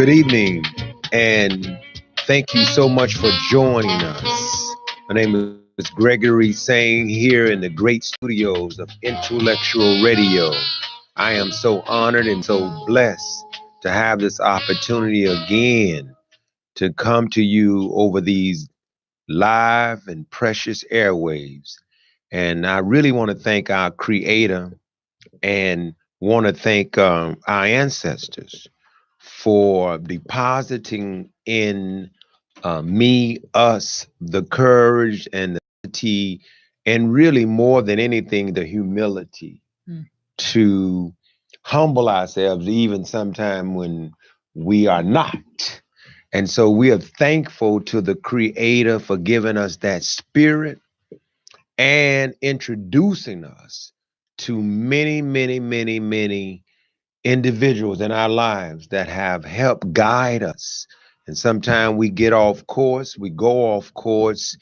Good evening, and thank you so much for joining us. My name is Gregory Saying here in the great studios of Intellectual Radio. I am so honored and so blessed to have this opportunity again to come to you over these live and precious airwaves. And I really want to thank our Creator and want to thank our ancestors for depositing in me, us, the courage and the ability, and really more than anything, the humility to humble ourselves, even sometime when we are not. And so we are thankful to the Creator for giving us that spirit and introducing us to many, many, many, many individuals in our lives that have helped guide us. And sometimes we get off course, we go off course,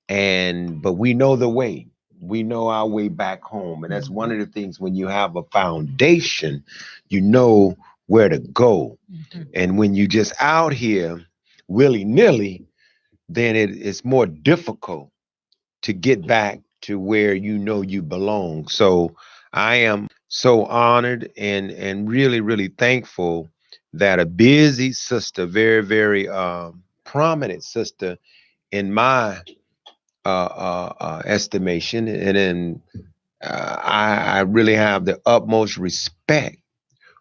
and but we know the way. We know our way back home. And that's one of the things when you have a foundation, you know where to go. And when you just out here willy-nilly, then it's more difficult to get back to where you know you belong. So I am so honored and really, really thankful that a busy sister, very, very prominent sister in my estimation, and then I really have the utmost respect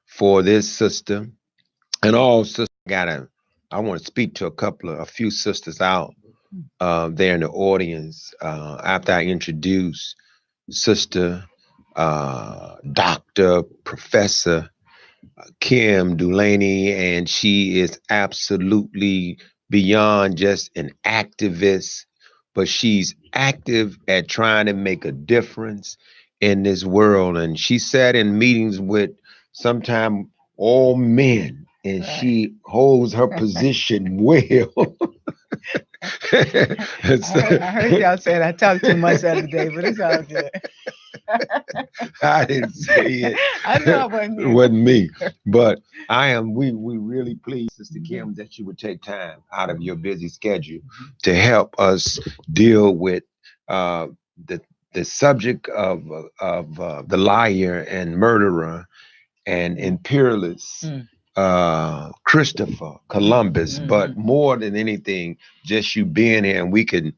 for this sister and all sisters. I want to speak to a few sisters out there in the audience after I introduce Sister Dr. Professor Kim Dulaney, and she is absolutely beyond just an activist, but she's active at trying to make a difference in this world. And she sat in meetings with sometimes all men, and she holds her position well. I heard y'all saying I talked too much the other day, but it's all good. I didn't say it. I know it wasn't It you. wasn't me. But we really pleased, Sister Kim, that you would take time out of your busy schedule to help us deal with uh, the the subject of the liar and murderer and imperialist Christopher Columbus. But more than anything, just you being here, and we can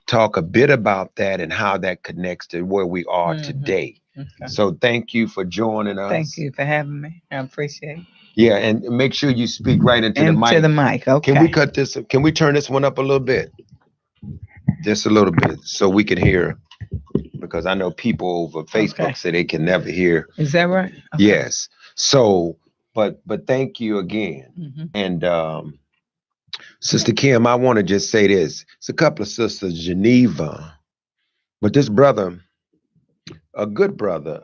talk a bit about that and how that connects to where we are today. Okay. So thank you for joining us. Thank you for having me. I appreciate it. Yeah, and make sure you speak right into the mic. Into the mic, okay. Can we cut this? Can we turn this one up a little bit? Just a little bit, so we can hear. Because I know people over Facebook say they can never hear. Is that right? Okay. Yes. So, but thank you again. And Sister Kim, I want to just say this. It's a couple of sisters, Geneva, but this brother, a good brother,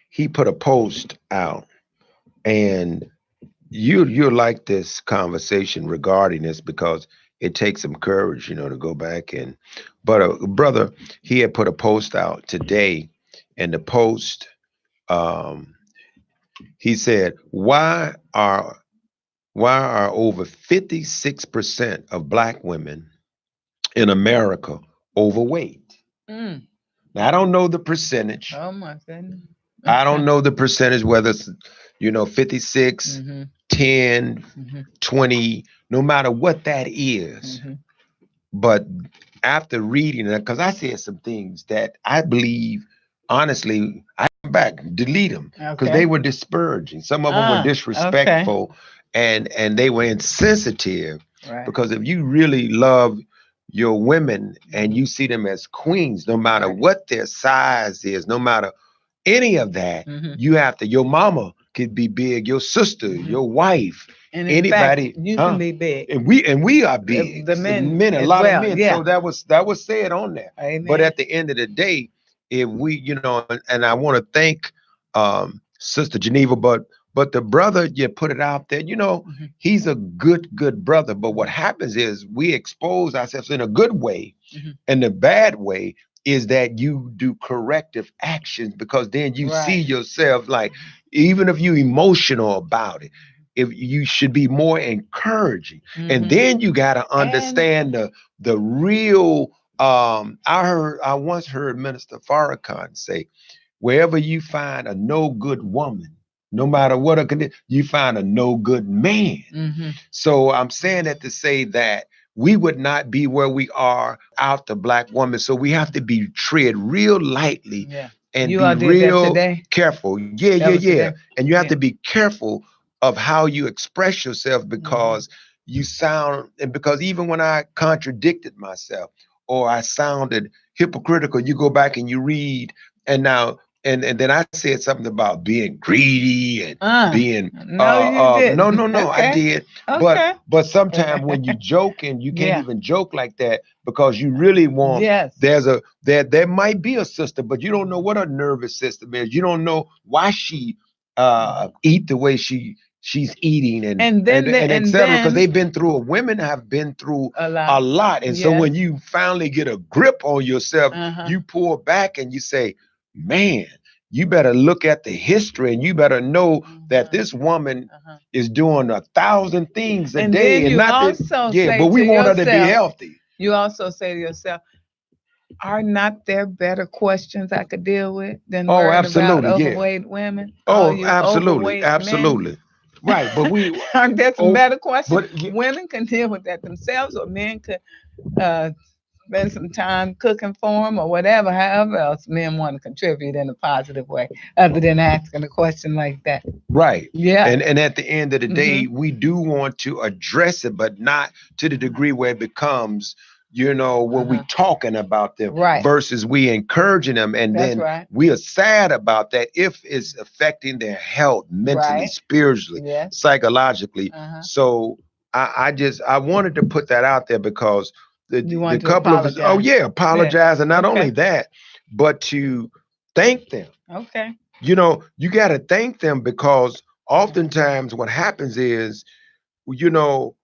he put a post out, and you'll like this conversation regarding this because it takes some courage, to go back but a brother, he had put a post out today, and the post, he said, why are over 56% of black women in America overweight? Now, I don't know the percentage. Oh my goodness. I don't know the percentage, whether it's, 56, 10, 20, no matter what that is. But after reading it, because I said some things that I believe, honestly, I come back, delete them, because they were disparaging. Some of them were disrespectful, and they were insensitive. Right. Because if you really love your women and you see them as queens, no matter what their size is, no matter any of that, you have to, your mama could be big, your sister, your wife, And anybody. fact, you can be big. And we are big. The men, a lot of men. Yeah. So that was said on there. Amen. But at the end of the day, if we, and I want to thank Sister Geneva, but the brother, you put it out there, he's a good brother. But what happens is we expose ourselves in a good way, and the bad way is that you do corrective actions, because then you see yourself, like, even if you emotional about it, if you should be more encouraging. And Mm-hmm. then you got to And understand the real. I once heard Minister Farrakhan say, wherever you find a no good woman, no matter what a condition, you find a no good man. mm-hmm. So I'm saying that to say that we would not be where we are without the black woman. So we have to be tread real lightly Yeah. and You be all did that real today? careful. Yeah, That yeah, was yeah. today? And you have Yeah. to be careful of how you express yourself Mm-hmm. because you sound, and because even when I contradicted myself or I sounded hypocritical, you go back and you read, and now and then I said something about being greedy and being No, you no, didn't. no, no, I Okay. did. Okay. But sometimes when you joke, and you can't Yeah. even joke like that because you really want, Yes. there might be a sister, but you don't know what her nervous system is. You don't know why she eat the way she's eating, And then and and etc. Because then they've been through, women have been through a a lot. lot. And so Yes. when you finally get a grip on yourself, Uh-huh. you pull back and you say, man, you better look at the history, and you better know that Uh-huh. this woman Uh-huh. is doing 1,000 things a And day, then and you not that, also yeah, say but we to want her to be yourself, healthy. you also say to yourself, are not there better questions I could deal with than Oh, worrying about absolutely, yeah. overweight women? All Oh, you absolutely, overweight men. absolutely. Right, but we, Aren't there some oh, better questions? but yeah, Women can deal with that themselves, or men could uh, spend some time cooking for them, or whatever, however else men want to contribute in a positive way, other than asking a question like that. right. Yeah. And at the end of the Mm-hmm. day, we do want to address it, but not to the degree where it becomes, when we Uh-huh. talking about them Right. versus we encouraging them, and That's then right. we are sad about that if it's affecting their health mentally, Right. spiritually, Yes. psychologically. Uh-huh. So I wanted to put that out there because You the want to couple of us, oh apologize. yeah, Yeah. apologize, and not only Okay. that, but to thank them. Okay. You got to thank them because oftentimes what happens is, you know,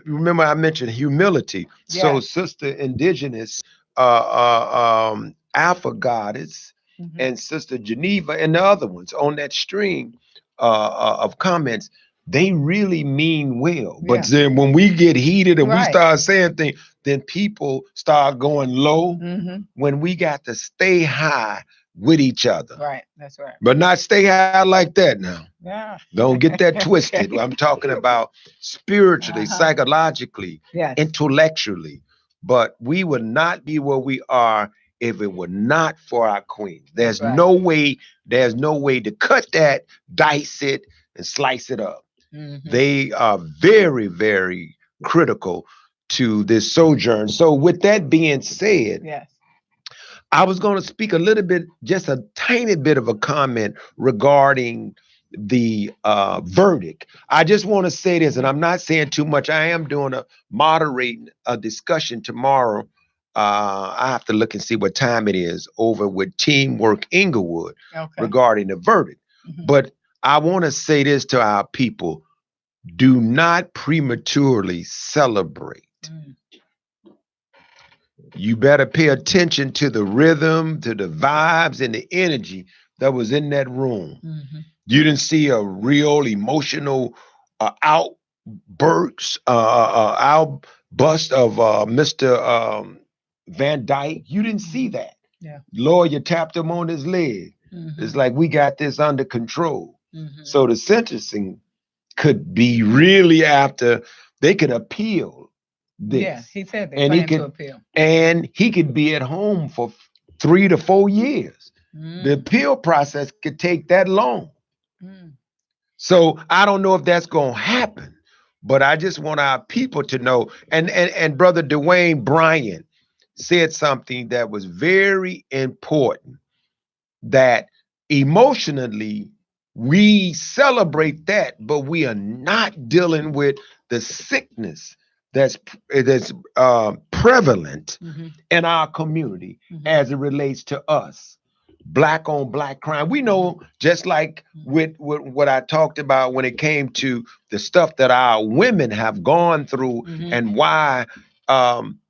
remember I mentioned humility. So Yes. Sister Indigenous, Alpha Goddess, Mm-hmm. and Sister Geneva, and the other ones on that string of comments, they really mean well. But Yeah. then when we get heated and we Right. start saying things, then people start going low. Mm-hmm. When we got to stay high with each other, Right. That's right. but not stay high like that now. Yeah. Don't get that twisted. Okay. I'm talking about spiritually, Uh-huh. psychologically, Yes. intellectually. But we would not be where we are if it were not for our queen. That's There's right. no way, there's no way to cut that, dice it, and slice it up. Mm-hmm. They are very, very critical to this sojourn. So, with that being said, Yes. I was going to speak a little bit, just a tiny bit of a comment regarding the verdict. I just want to say this, and I'm not saying too much. I am doing a moderating a discussion tomorrow. I have to look and see what time it is over with Teamwork Inglewood Okay. regarding the verdict. Mm-hmm. But I want to say this to our people: do not prematurely celebrate. Mm. You better pay attention to the rhythm, to the vibes, and the energy that was in that room. Mm-hmm. You didn't see a real emotional outburst, outbust of Mr. Van Dyke. You didn't see that. Yeah. Lawyer tapped him on his leg. Mm-hmm. It's like, we got this under control. Mm-hmm. So the sentencing could be really after they could appeal this. Yeah, he said they And he plan to could, appeal. and he could be at home for 3 to 4 years. The appeal process could take that long. Mm. So I don't know if that's going to happen, but I just want our people to know. And Brother Dwayne Bryant said something that was very important, that emotionally we celebrate that, but we are not dealing with the sickness that's prevalent Mm-hmm. in our community Mm-hmm. as it relates to us. Black on black crime. We know, just like with what I talked about when it came to the stuff that our women have gone through, Mm-hmm. and why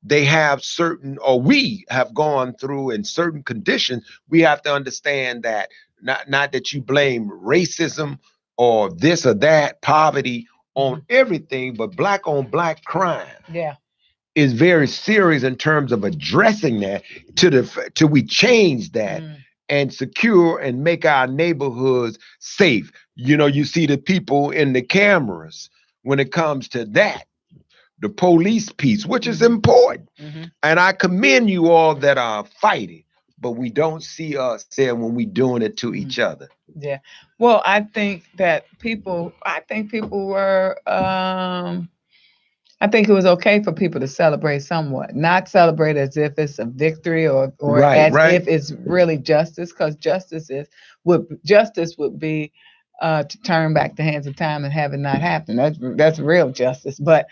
they have certain, or we have gone through in certain conditions. We have to understand that not that you blame racism or this or that, poverty on everything, but black on black crime Yeah. is very serious in terms of addressing that till we change that and secure and make our neighborhoods safe. You see the people in the cameras when it comes to that, the police piece, which is important. And I commend you all that are fighting, but we don't see us there when we doing it to each other. Yeah. Well, I think people were, I think it was okay for people to celebrate somewhat, not celebrate as if it's a victory or Right, as right. if it's really justice, because justice would be to turn back the hands of time and have it not happen. That's real justice. But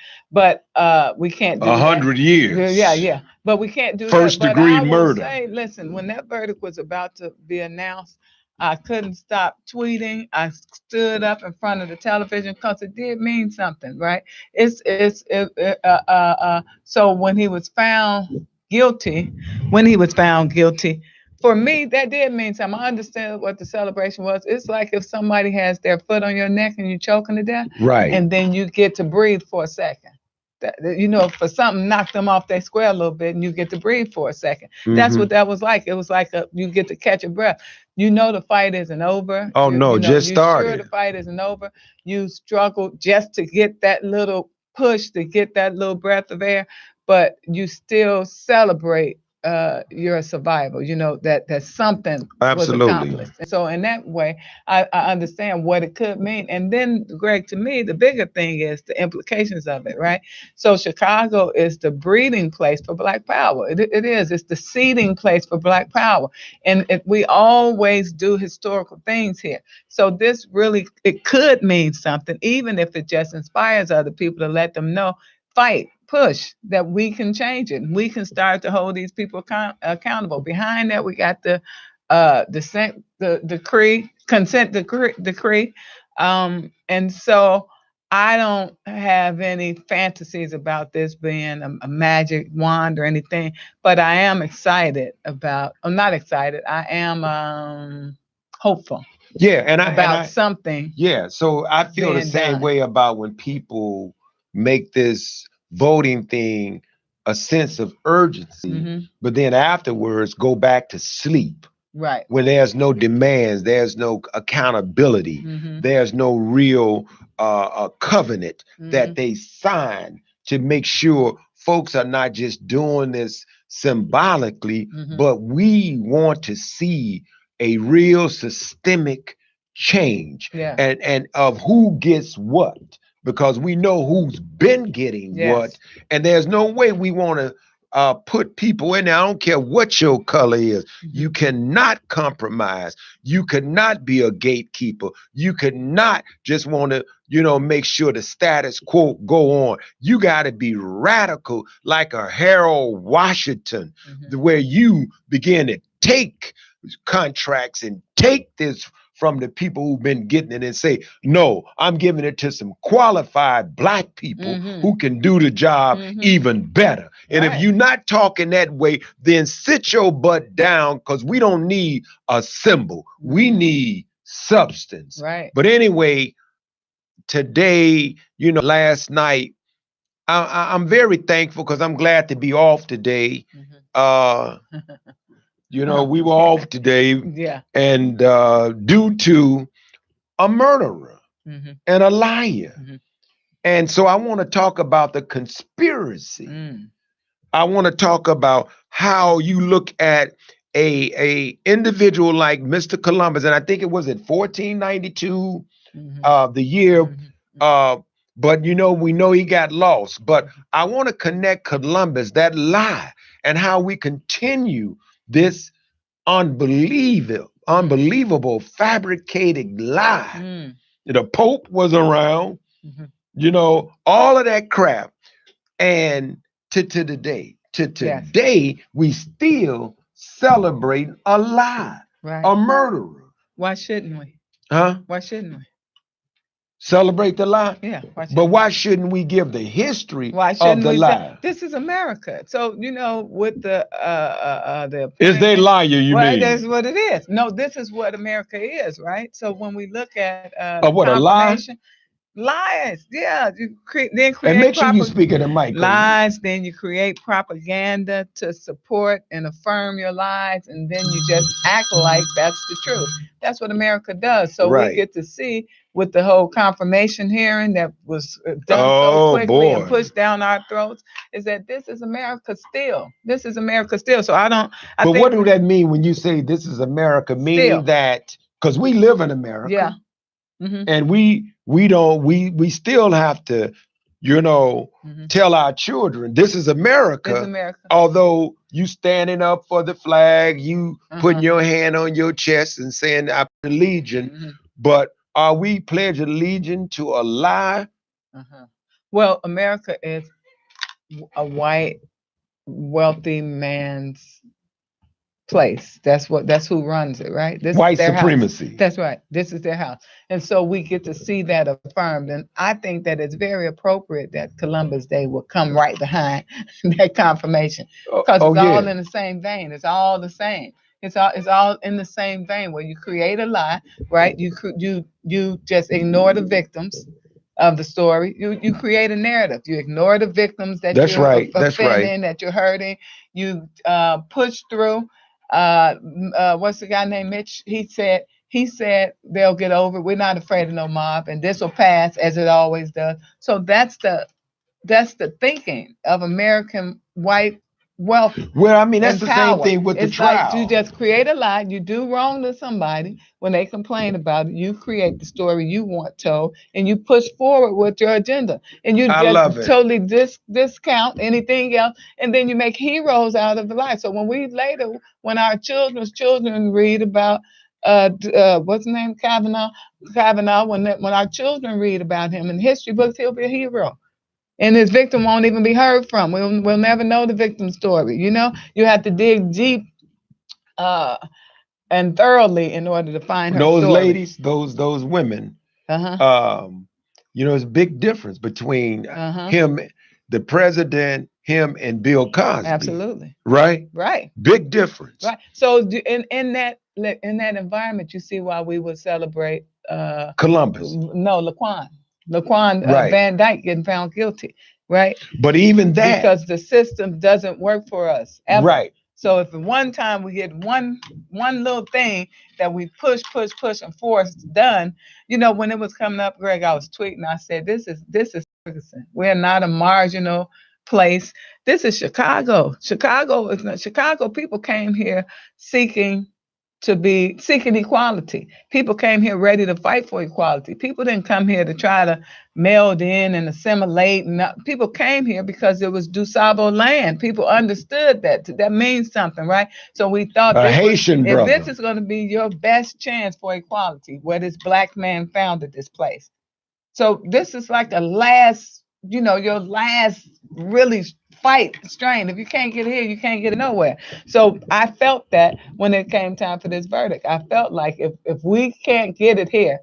we can't do that. 100 years. Yeah. But we can't do First that. But degree I will murder. say, listen, when that verdict was about to be announced, I couldn't stop tweeting. I stood up in front of the television because it did mean something, right? So when he was found guilty, for me that did mean something. I understand what the celebration was. It's like if somebody has their foot on your neck and you're choking to death, Right. and then you get to breathe for a second. For something knocked them off their square a little bit, and you get to breathe for a second. That's what that was like. It was like you get to catch a breath. The fight isn't over. Oh no, just you started. sure the fight isn't over. You struggled just to get that little push, to get that little breath of air, but you still celebrate your survival. That something was accomplished. And so in that way, I understand what it could mean. And then, Greg, to me, the bigger thing is the implications of it, right? So Chicago is the breeding place for Black Power. It is. It's the seeding place for Black Power. And we always do historical things here. So this really, it could mean something, even if it just inspires other people to let them know, fight, push, that we can change it. We can start to hold these people accountable. Behind that, we got the consent decree. And so I don't have any fantasies about this being a magic wand or anything, but I am excited about. I'm not excited. I am hopeful. Yeah, about something. Yeah, so I feel the same way about when people make this voting thing a sense of urgency, but then afterwards go back to sleep. Right. When there's no demands, there's no accountability, there's no real covenant that they sign to make sure folks are not just doing this symbolically, but we want to see a real systemic change and of who gets what, because we know who's been getting what, and there's no way we want to put people in there. I don't care what your color is. You cannot compromise. You could not be a gatekeeper. You could not just want to, make sure the status quo go on. You got to be radical like a Harold Washington, where you begin to take contracts and take this from the people who've been getting it and say, no, I'm giving it to some qualified Black people who can do the job even better. And if you're not talking that way, then sit your butt down, because we don't need a symbol. We need substance. Right. But anyway, today, last night, I'm very thankful because I'm glad to be off today. We were off today, and due to a murderer and a liar. And so I want to talk about the conspiracy. I want to talk about how you look at a individual like Mr. Columbus, and I think it was in 1492, the year. But we know he got lost. But I want to connect Columbus, that lie, and how we continue this unbelievable fabricated lie. The Pope was around, all of that crap. And to today, we still celebrate a lie, a murderer. Why shouldn't we? Huh? Why shouldn't we? Celebrate the lie? Yeah. Why shouldn't we give the history of the lie? This is America. So, with the is they liar, you mean? That's what it is. No, this is what America is, right? So when we look at what, a lie? Lies, yeah. Then And create make sure you proper speak of the mic. lies. Then you create propaganda to support and affirm your lies, and then you just act like that's the truth. That's what America does. So we Right. get to see with the whole confirmation hearing that was done so Oh quickly and boy. pushed down our throats, is that this is America still. This is America still. So I don't. I But what think do that mean when you say this is America? Meaning still, that because we live in yeah. America Hmm. and we don't we still have to, you know, Hmm. tell our children this is It's America. America. Although you standing up for the flag, you putting Uh-huh. your hand on your chest and saying I pledge allegiance, Hmm. but are we pledging allegiance to a lie? Uh-huh. Well, America is a white, wealthy man's place. That's who runs it, right? This is White their house. supremacy. That's right. This is their house. And so we get to see that affirmed. And I think that it's very appropriate that Columbus Day will come right behind that confirmation. Oh, Because oh it's all yeah. in the same vein. It's all the same. It's all in the same vein where you create a lie, right? You just ignore the victims of the story. You create a narrative. You ignore the victims that That's you're right. That's right. offending, that you're hurting. You push through. What's the guy named Mitch? He said they'll get over it. We're not afraid of no mob, and this will pass as it always does. So that's the thinking of American white wealth Well, I mean, that's and the same power. thing with the It's like you trial. just create a lie. You do wrong to somebody. When they complain about it, you create the story you want told, and you push forward with your agenda. And you I just love it. totally discount anything else, and then you make heroes out of the lie. So when we later, when our children's children read about what's his name, Kavanaugh, when our children read about him in history books, he'll be a hero, and his victim won't even be heard from. We'll never know the victim's story. You have to dig deep uh, and thoroughly in order to find her Those story. ladies, those women, Uh huh. there's a big difference between Uh huh. him, the president, him and Bill Cosby, Absolutely. right? Right. Big difference. Right. So in that environment, you see why we would celebrate. Columbus, No, Laquan right? Van Dyke getting found guilty, right? But even that, Because the system doesn't work for us ever. right? So if at one time we get one little thing that we push and force done, when it was coming up, Greg, I was tweeting. I said, this is Ferguson. We're not a marginal place. This is Chicago. Chicago is not Chicago. People came here seeking seeking equality. People came here ready to fight for equality. People didn't come here to try to meld in and assimilate. And people came here because it was DuSable land. People understood that. That means something, right? So we thought A Haitian if this brother. is going to be your best chance for equality, where this black man founded this place. So this is like the last, your last really fight strain. If you can't get here, you can't get nowhere. So I felt that when it came time for this verdict, I felt like if we can't get it here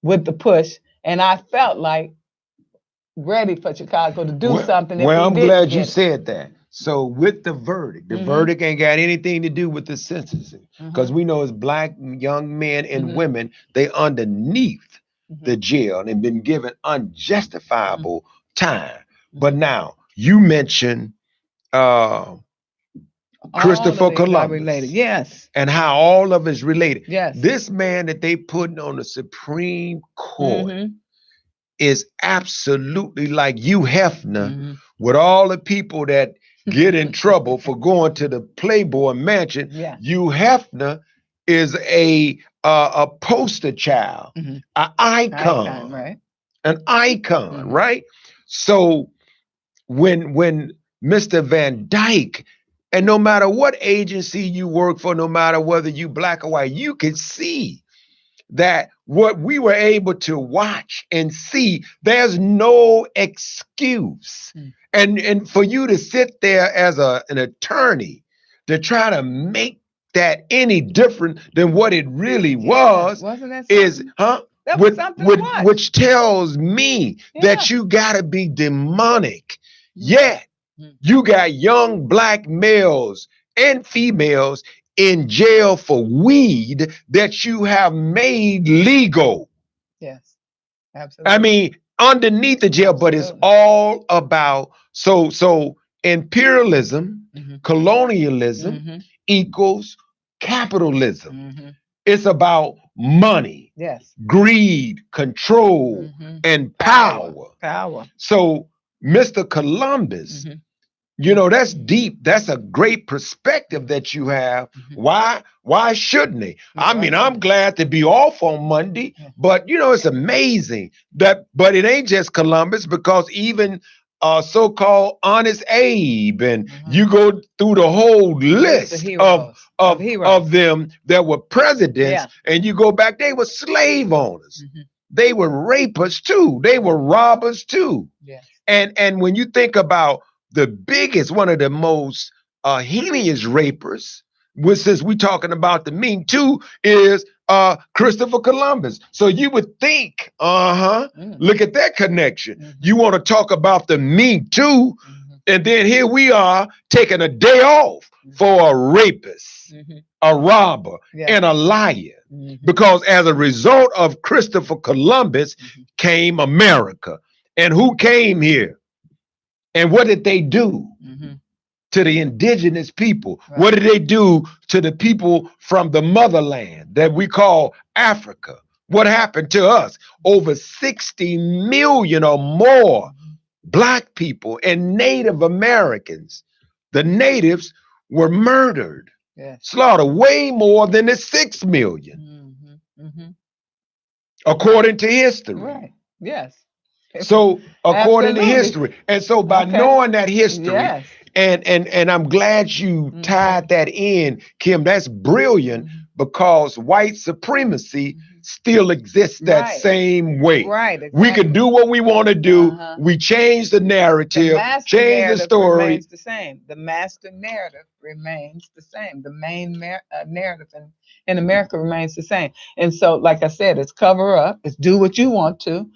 with the push, and I felt like ready for Chicago to do something if Well, we I'm didn't glad you get it. said that. So with the Mm-hmm. verdict ain't got anything to do with the sentencing, Mm-hmm. because we know as black young men and Mm-hmm. women, they underneath Mm-hmm. the jail and been given unjustifiable time. But Mm-hmm. now you mentioned uh, All of Christopher these are related. Columbus Yes. and how all of it's related. Yes. This man that they putting on the Supreme Court Mm-hmm. is absolutely like Hugh Hefner Mm-hmm. with all the people that get in trouble for going to the Playboy Mansion. Yeah. Hugh Hefner is a poster child, Mm-hmm. an Icon, icon, right? an icon, Mm-hmm. right? So when Mr. Van Dyke, and no matter what agency you work for, no matter whether you black or white, you can see that what we were able to watch and see, there's no excuse. Mm. And for you to sit there as an attorney to try to make that any different than what it really was Wasn't that is, something? huh? That was something to watch. Which tells me Yeah. that you gotta be demonic. Mm. Yet Mm. you got young black males and females in jail for weed that you have made legal. Yes. Absolutely. I mean, underneath the jail, but it's Absolutely. all about so imperialism, Mm-hmm. colonialism Mm-hmm. equals capitalism. Mm-hmm. It's about money, Yes. greed, control, Mm-hmm. and Power. power. Power. So, Mr. Columbus, Mm-hmm. that's deep. That's a great perspective that you have. Mm-hmm. Why shouldn't they? I Why mean, should I'm it? glad to be off on Monday, Yeah. but it's amazing but it ain't just Columbus, because even so-called Honest Abe, and Uh-huh. you go through the whole List of list of heroes. Of of heroes. of them that were presidents, Yeah. and you go back, they were slave owners. Mm-hmm. They were rapists too. They were robbers too. Yes. And when you think about the biggest, one of the most heinous rapers, which, since we're talking about the mean too, is Christopher Columbus. So you would think, Mm-hmm. look at that connection. Mm-hmm. You want to talk about the mean too, Mm-hmm. and then here we are taking a day off for a rapist, Mm-hmm. a robber, Yeah. and a liar. Mm-hmm. Because as a result of Christopher Columbus Mm-hmm. came America. And who came here? And what did they do Mm-hmm. to the indigenous people? Right. What did they do to the people from the motherland that we call Africa? What happened to us? Over 60 million or more Mm-hmm. Black people and Native Americans. The natives were murdered, Yes. slaughtered, way more than the 6 million, Mm-hmm. Mm-hmm. according to history. Right. Yes. So, according to Absolutely. history, and so by Okay. knowing that history, Yes. and I'm glad you Mm-hmm. tied that in, Kim. That's brilliant, Mm-hmm. because white supremacy Mm-hmm. still exists that Right. same way. Right. We can Exactly. do what we want to do. Uh-huh. We change the The narrative, master change the narrative story. remains the same. The master narrative remains the same. The main narrative in America remains the same. And so, like I said, it's cover up. It's do what you want to.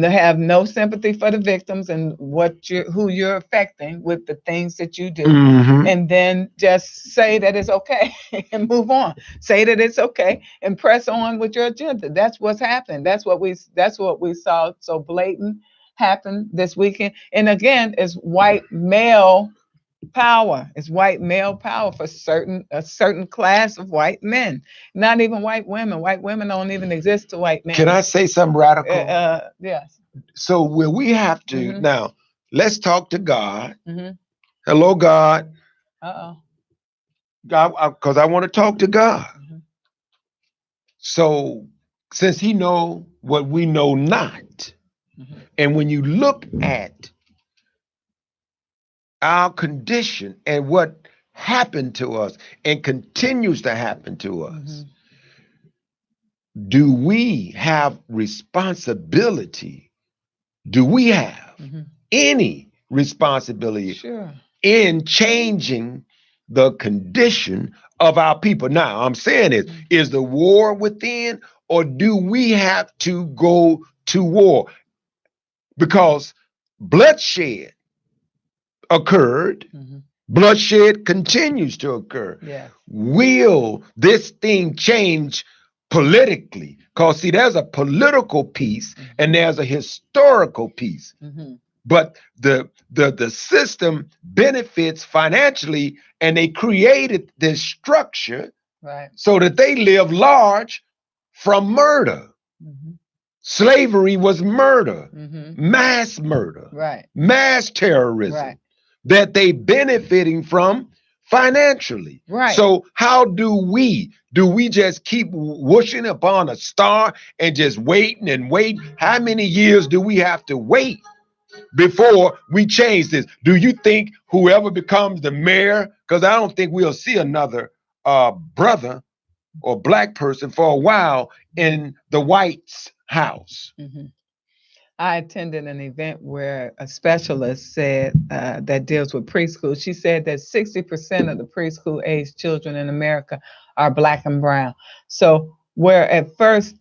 Have no sympathy for the victims and who you're affecting with the things that you do, Hmm. and then just say that it's okay and move on. Say that it's okay and press on with your agenda. That's what's happened. That's what we saw so blatant happen this weekend. And again, it's white male power. It's white male power for a certain class of white men. Not even white women. White women don't even exist to white Can men. I say something radical? Yes. So, where we have to Mhm. now, let's talk to God. Mhm. Hello, God. Uh-oh. God, because I want to talk to God. Mhm. So, since He know what we know not, Mhm. and when you look at our condition and what happened to us and continues to happen to us, Mhm. do we have responsibility? Do we have Mhm. any responsibility Sure. in changing the condition of our people? Now, I'm saying Mhm. is the war within, or do we have to go to war? Because bloodshed occurred, Mhm. bloodshed continues to occur. Yes. Will this thing change politically? Because, see, there's a political piece Mhm. and there's a historical piece. Mhm. But the system benefits financially, and they created this structure Right. so that they live large from murder. Mhm. Slavery was murder, Mhm. Right. mass Right. terrorism that they benefiting from financially. Right. So how do we just keep whooshing upon a star and just waiting and wait? How many years do we have to wait before we change this? Do you think whoever becomes the mayor, because I don't think we'll see another brother or black person for a while in the White's house? Mhm. I attended an event where a specialist said that deals with preschool. She said that 60% of the preschool age children in America are black and brown. So where at first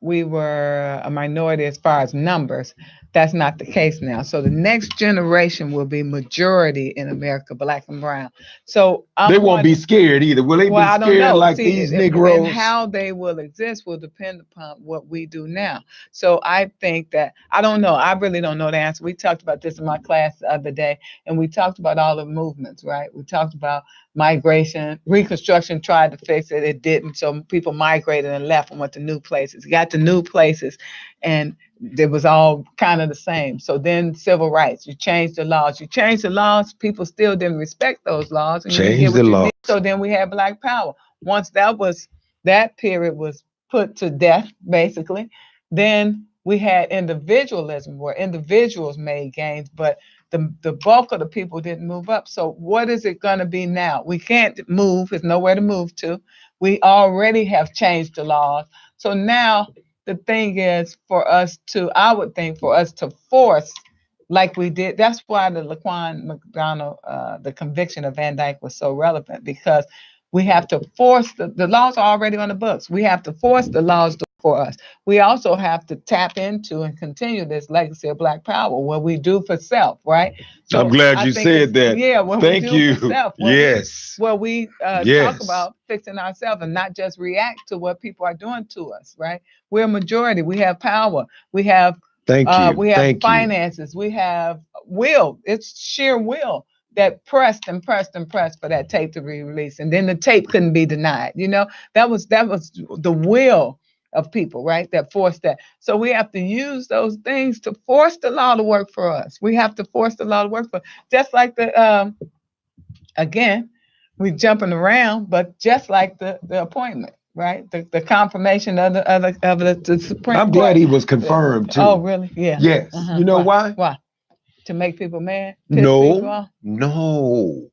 we were a minority as far as numbers, That's not the case now. So the next generation will be majority in America, black and brown. So They I'm won't one. be scared either. Will they Well, be I don't scared know. like See, these and Negroes? how they will exist will depend upon what we do now. So I think that I don't know. I really don't know the answer. We talked about this in my class the other day, and we talked about all the movements, right? We talked about migration, Reconstruction tried to fix it, it didn't. So people migrated and left and went to new places. Got to new places, and it was all kind of the same. So then civil rights, you changed the laws. You changed the laws, people still didn't respect those laws, and you didn't get Change the what you law. need. So then we had black power. Once that period was put to death, basically, then we had individualism where individuals made gains, but the bulk of the people didn't move up. So what is it going to be now? We can't move. There's nowhere to move to. We already have changed the laws. So now the thing is for us to, I would think, for us to force like we did. That's why the Laquan McDonald, the conviction of Van Dyke was so relevant, because we have to force the laws are already on the books. We have to force the laws for us. We also have to tap into and continue this legacy of Black Power, what we do for self, right? I'm So glad I you think it's, said that. yeah, what we Thank do for you. self, Yes. where we talk Yes. about fixing ourselves and not just react to what people are doing to us, right? We're a majority. We have power. Thank you. We have Thank you. finances. We have will. It's sheer will that pressed and pressed and pressed for that tape to be released, and then the tape couldn't be denied. You know, that was the will of people, right? That forced that. So we have to use those things to force the law to work for us. We have to force the law to work for us. Just like the again, we jumping around, but just like the appointment, right? The confirmation of the Supreme I'm glad Court. he was confirmed Oh, too. really? Yeah. Yes. You know Why? why? Why? To make people mad? Piss people No, off? no.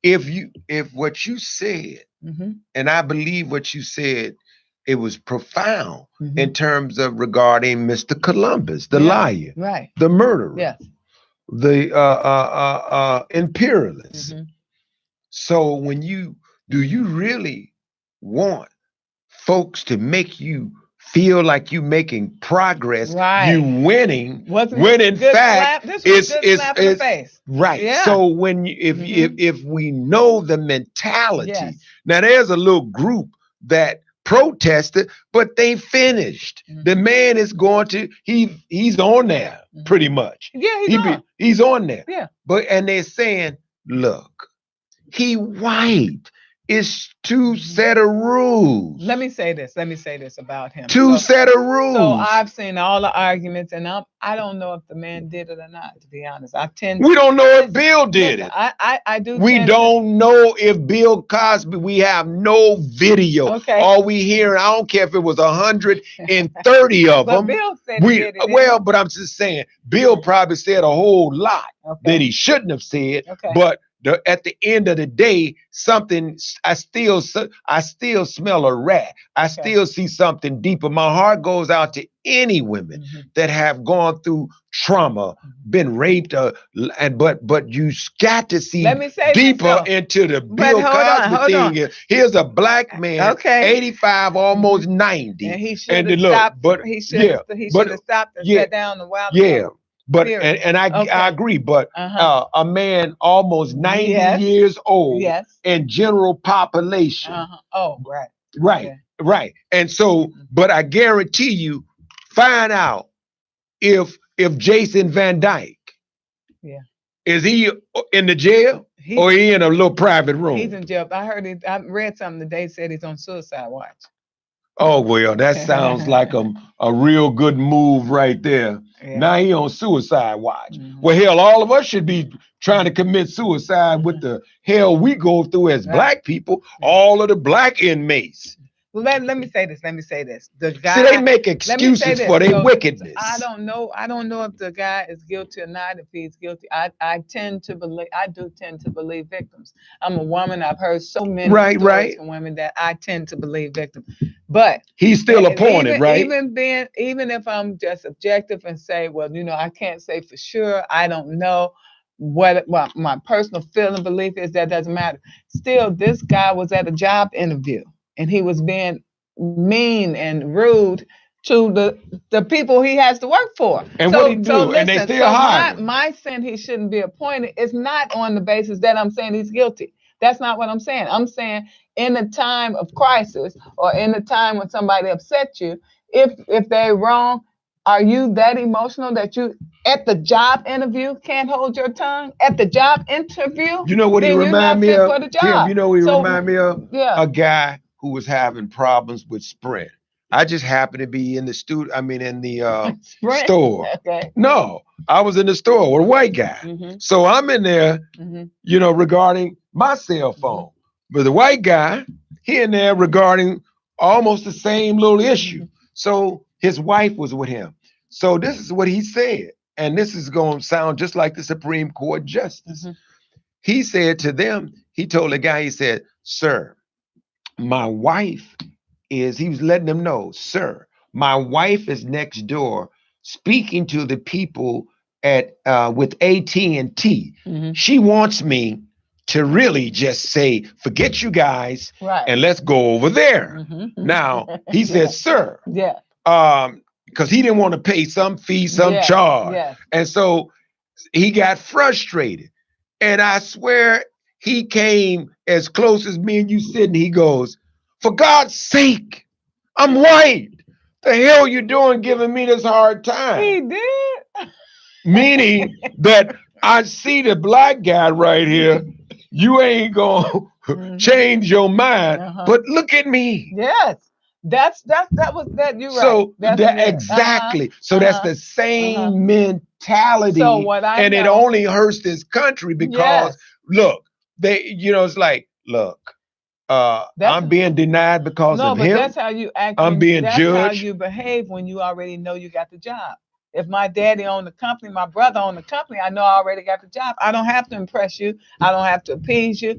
If what you said, Mm-hmm. and I believe what you said, it was profound Mm-hmm. in terms of regarding Mr. Columbus, the Yeah. liar, Right. the murderer, Yes. the imperialist. Mm-hmm. So do you really want folks to make you feel like you making progress, you Right. winning, Wasn't when this a in good fact slap? This was a good it's slap in the face. right. Yeah. So when Mm-hmm. if we know the mentality, Yes. now there's a little group that protested, but they finished. The Mm-hmm. man is going to he's on there Mm-hmm. pretty much. Yeah, he's on. He's on there. Yeah. But and they're saying, look, he white. It's two set of rules. Let me say this. Let me say this about him. Two set of rules. So I've seen all the arguments, and I don't know if the man did it or not. To be honest, I tend. We don't know if Bill did Listen, it. I do. We tend to- don't know if Bill Cosby. We have no video. Okay. All we hear, I don't care if it was 130 of But them. Bill said he did it. Well, but I'm just saying, Bill probably said a whole lot Okay. that he shouldn't have said. Okay. But at the end of the day, something I still smell a rat. I still see something deeper. My heart goes out to any women that have gone through trauma, been raped, but you got to see Let me say deeper this, into the But Bill hold on, Cosby thing. Here's a black man, Okay. 85, almost 90, and he should have look, stopped. but He should yeah, have stopped and yeah, sat down a while yeah. ago. But Period. and I Okay. agree, but a man almost 90 Yes. years old Yes. in general population. Oh, right. Right, Okay. right. And so, but I guarantee you, find out if Jason Van Dyke, Yeah. is he in the jail or he in a little private room? He's in jail. I read something today said he's on suicide watch. Oh, well, that sounds like a real good move right there. Yeah. Now he on suicide watch. Well, hell, all of us should be trying to commit suicide with the hell we go through as black people, all of the black inmates. Well, let me say this. Let me say this. The guy. See, they make excuses for their wickedness. I don't know if the guy is guilty or not. If he's guilty, I do tend to believe victims. I'm a woman. I've heard so many stories from women that I tend to believe victims. But he's still appointed, right? Even if I'm just objective and say, well, I can't say for sure. I don't know what my personal feeling, belief is. That doesn't matter. Still, this guy was at a job interview. And he was being mean and rude to the people he has to work for. And so what he do? so And they listen, still so hire him. my sin he shouldn't be appointed is not on the basis that I'm saying he's guilty. That's not what I'm saying. I'm saying in a time of crisis or in a time when somebody upset you, if they're wrong, are you that emotional that you at the job interview can't hold your tongue? At the job interview, You know what he then you're remind not me fit of? for the Kim, job. you know what he So remind me of? yeah. A guy who was having problems with Sprint. I just happened to be in the studio, I mean in the Sprint? store. Okay. No, I was in the store with a white guy. Mm-hmm. So I'm in there, Mm-hmm. regarding my cell phone. But the white guy, he in there regarding almost the same little issue. So his wife was with him. So this is what he said. And this is going to sound just like the Supreme Court justice. Mm-hmm. He said to them, he told the guy, he said, "Sir, my wife he was letting them know, sir, my wife is next door speaking to the people at with AT&T. Mm-hmm. She wants me to really just say, forget you guys, Right. and let's go over there." Mm-hmm. Now, he said, sir, Yeah. because he didn't want to pay some fee, some Yes, charge. yes. And so he got frustrated. And I swear he came as close as me and you sitting. He goes, "For God's sake, I'm white. The hell you doing giving me this hard time?" He did. Meaning that I see the black guy right here. You ain't gonna change your mind. But look at me. Yes. That was that. You're right. So That's that it. exactly. So that's the same mentality. So what I and it know- only hurts this country because Yes. look, they it's like, look, I'm being denied because No, of but him. that's how you act. I'm being That's how judged. you behave when you already know you got the job. If my daddy owned the company, my brother owned the company, I know I already got the job. I don't have to impress you. I don't have to appease you.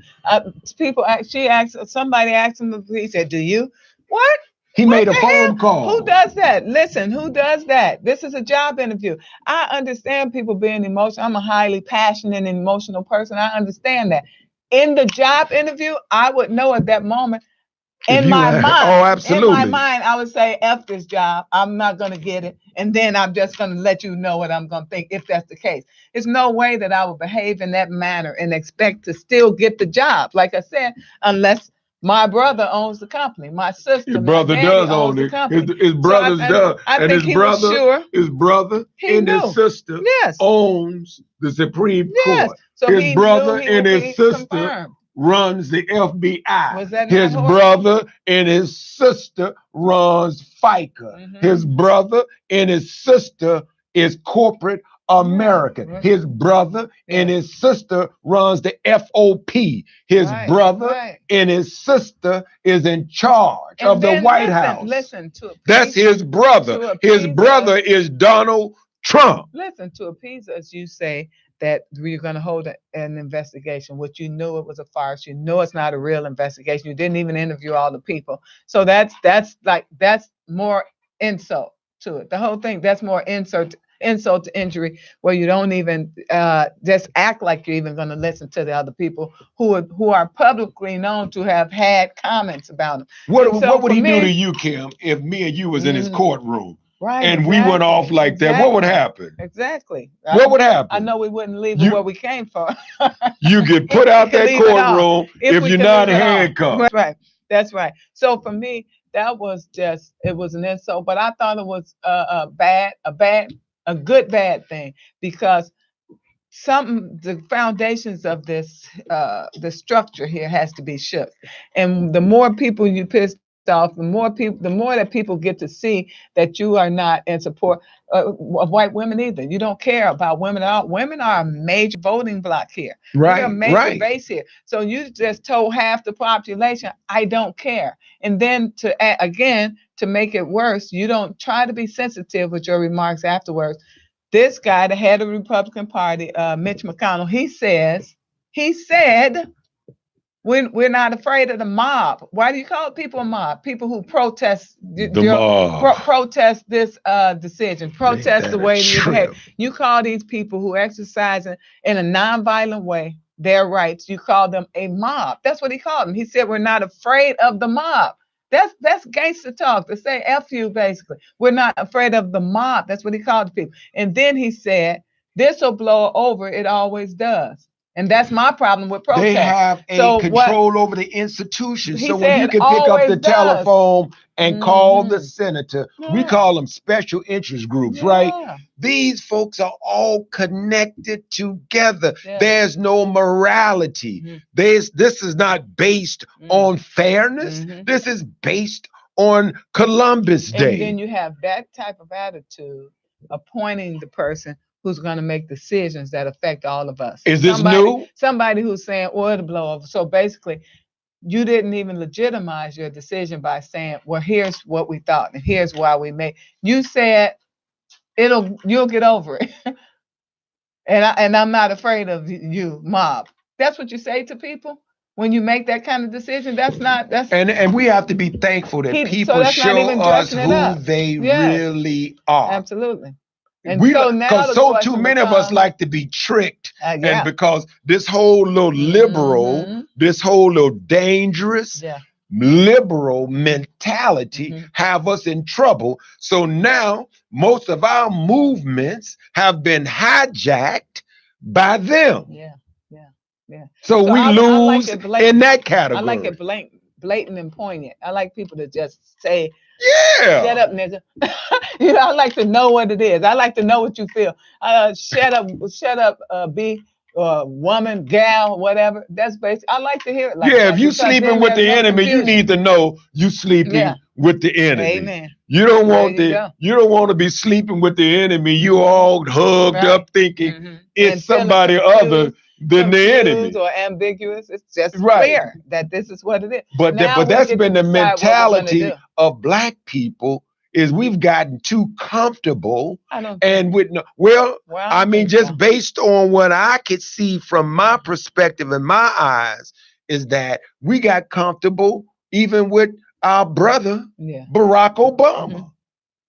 Somebody asked him, he said, "Do you?" What? He What made a the phone hell? call. Who does that? Listen, who does that? This is a job interview. I understand people being emotional. I'm a highly passionate and emotional person. I understand that. In the job interview, I would know at that moment. In my mind, I would say, "F this job. I'm not going to get it." And then I'm just going to let you know what I'm going to think if that's the case. There's no way that I would behave in that manner and expect to still get the job. Like I said, unless my brother owns the company, my sister, His brother my daddy does own the it. company. His brothers does. I And think his he was sure. brother He and knew. his sister Yes. owns the Supreme Yes. Court. So His he brother knew he and would his be sister confirmed. runs the FBI. Was that not His horrible? brother and his sister runs FICA. His brother and his sister is corporate America. Right. His brother and his sister runs the FOP. His brother and his sister is in charge of the White House. Listen to That's his brother. His brother is Donald Trump. Listen, to appease us, you say that we're going to hold an investigation, which you knew it was a farce. You know it's not a real investigation. You didn't even interview all the people. So that's more insult to it. The whole thing, that's more insult to injury, where you don't even just act like you're even going to listen to the other people who are publicly known to have had comments about him. What would he do to you, Kim, if me and you was in his courtroom? Right, and we went off like that? What would happen? Exactly. What would happen? I know we wouldn't leave where we came from. You get put out that courtroom if you're not handcuffed. That's right. So for me, that was it was an insult, but I thought it was a good bad thing, because the foundations of this the structure here has to be shook, and the more people you piss off, the more that people get to see that you are not in support of white women either. You don't care about women at all. Women are a major voting block here. They're a major base here. So you just told half the population, I don't care. And then to make it worse, you don't try to be sensitive with your remarks afterwards. This guy, the head of the Republican Party, Mitch McConnell, he said, we're not afraid of the mob. Why do you call people a mob? People who protest protest this decision, protest the way you behave. You call these people who exercise in a nonviolent way their rights, you call them a mob. That's what he called them. He said, we're not afraid of the mob. That's gangster talk to say F you, basically. We're not afraid of the mob. That's what he called the people. And then he said, this will blow over. It always does. And that's my problem with They protest. have a So what control over the institution. he So when said, you it can pick up always the does. telephone and call the Mm-hmm. senator, we Yeah. call them special interest groups, right? Yeah. These folks are all connected together. Yeah. There's no morality. Mm-hmm. This is not based on fairness. Mm-hmm. This is based on Columbus And then Day. you have that type of attitude appointing the person who's going to make decisions that affect all of us. Is this new? Somebody who's saying, well, it'll blow over. So basically, you didn't even legitimize your decision by saying, well, here's what we thought and here's why we made. You said you'll get over it. and I'm not afraid of you, mob. That's what you say to people when you make that kind of decision. And we have to be thankful that people show us who they really are. Absolutely. And because too many of us like to be tricked, and because this whole little liberal, this whole little dangerous liberal mentality have us in trouble. So now most of our movements have been hijacked by them. Yeah. So we lose in that category. I like it blatant and poignant. I like people to just say, yeah, shut up, nigga. I like to know what it is. I like to know what you feel. Shut up, B, woman, gal, whatever. That's basic. I like to hear it like that. If you sleeping with the enemy, you need to know you sleeping with the enemy. Amen. You don't want to be sleeping with the enemy. You all hugged up thinking it's somebody other than the enemy. Or ambiguous. It's just clear that this is what it is. But that's been the mentality of Black people, is we've gotten too comfortable. Just based on what I could see from my perspective and my eyes, is that we got comfortable even with our brother Barack Obama.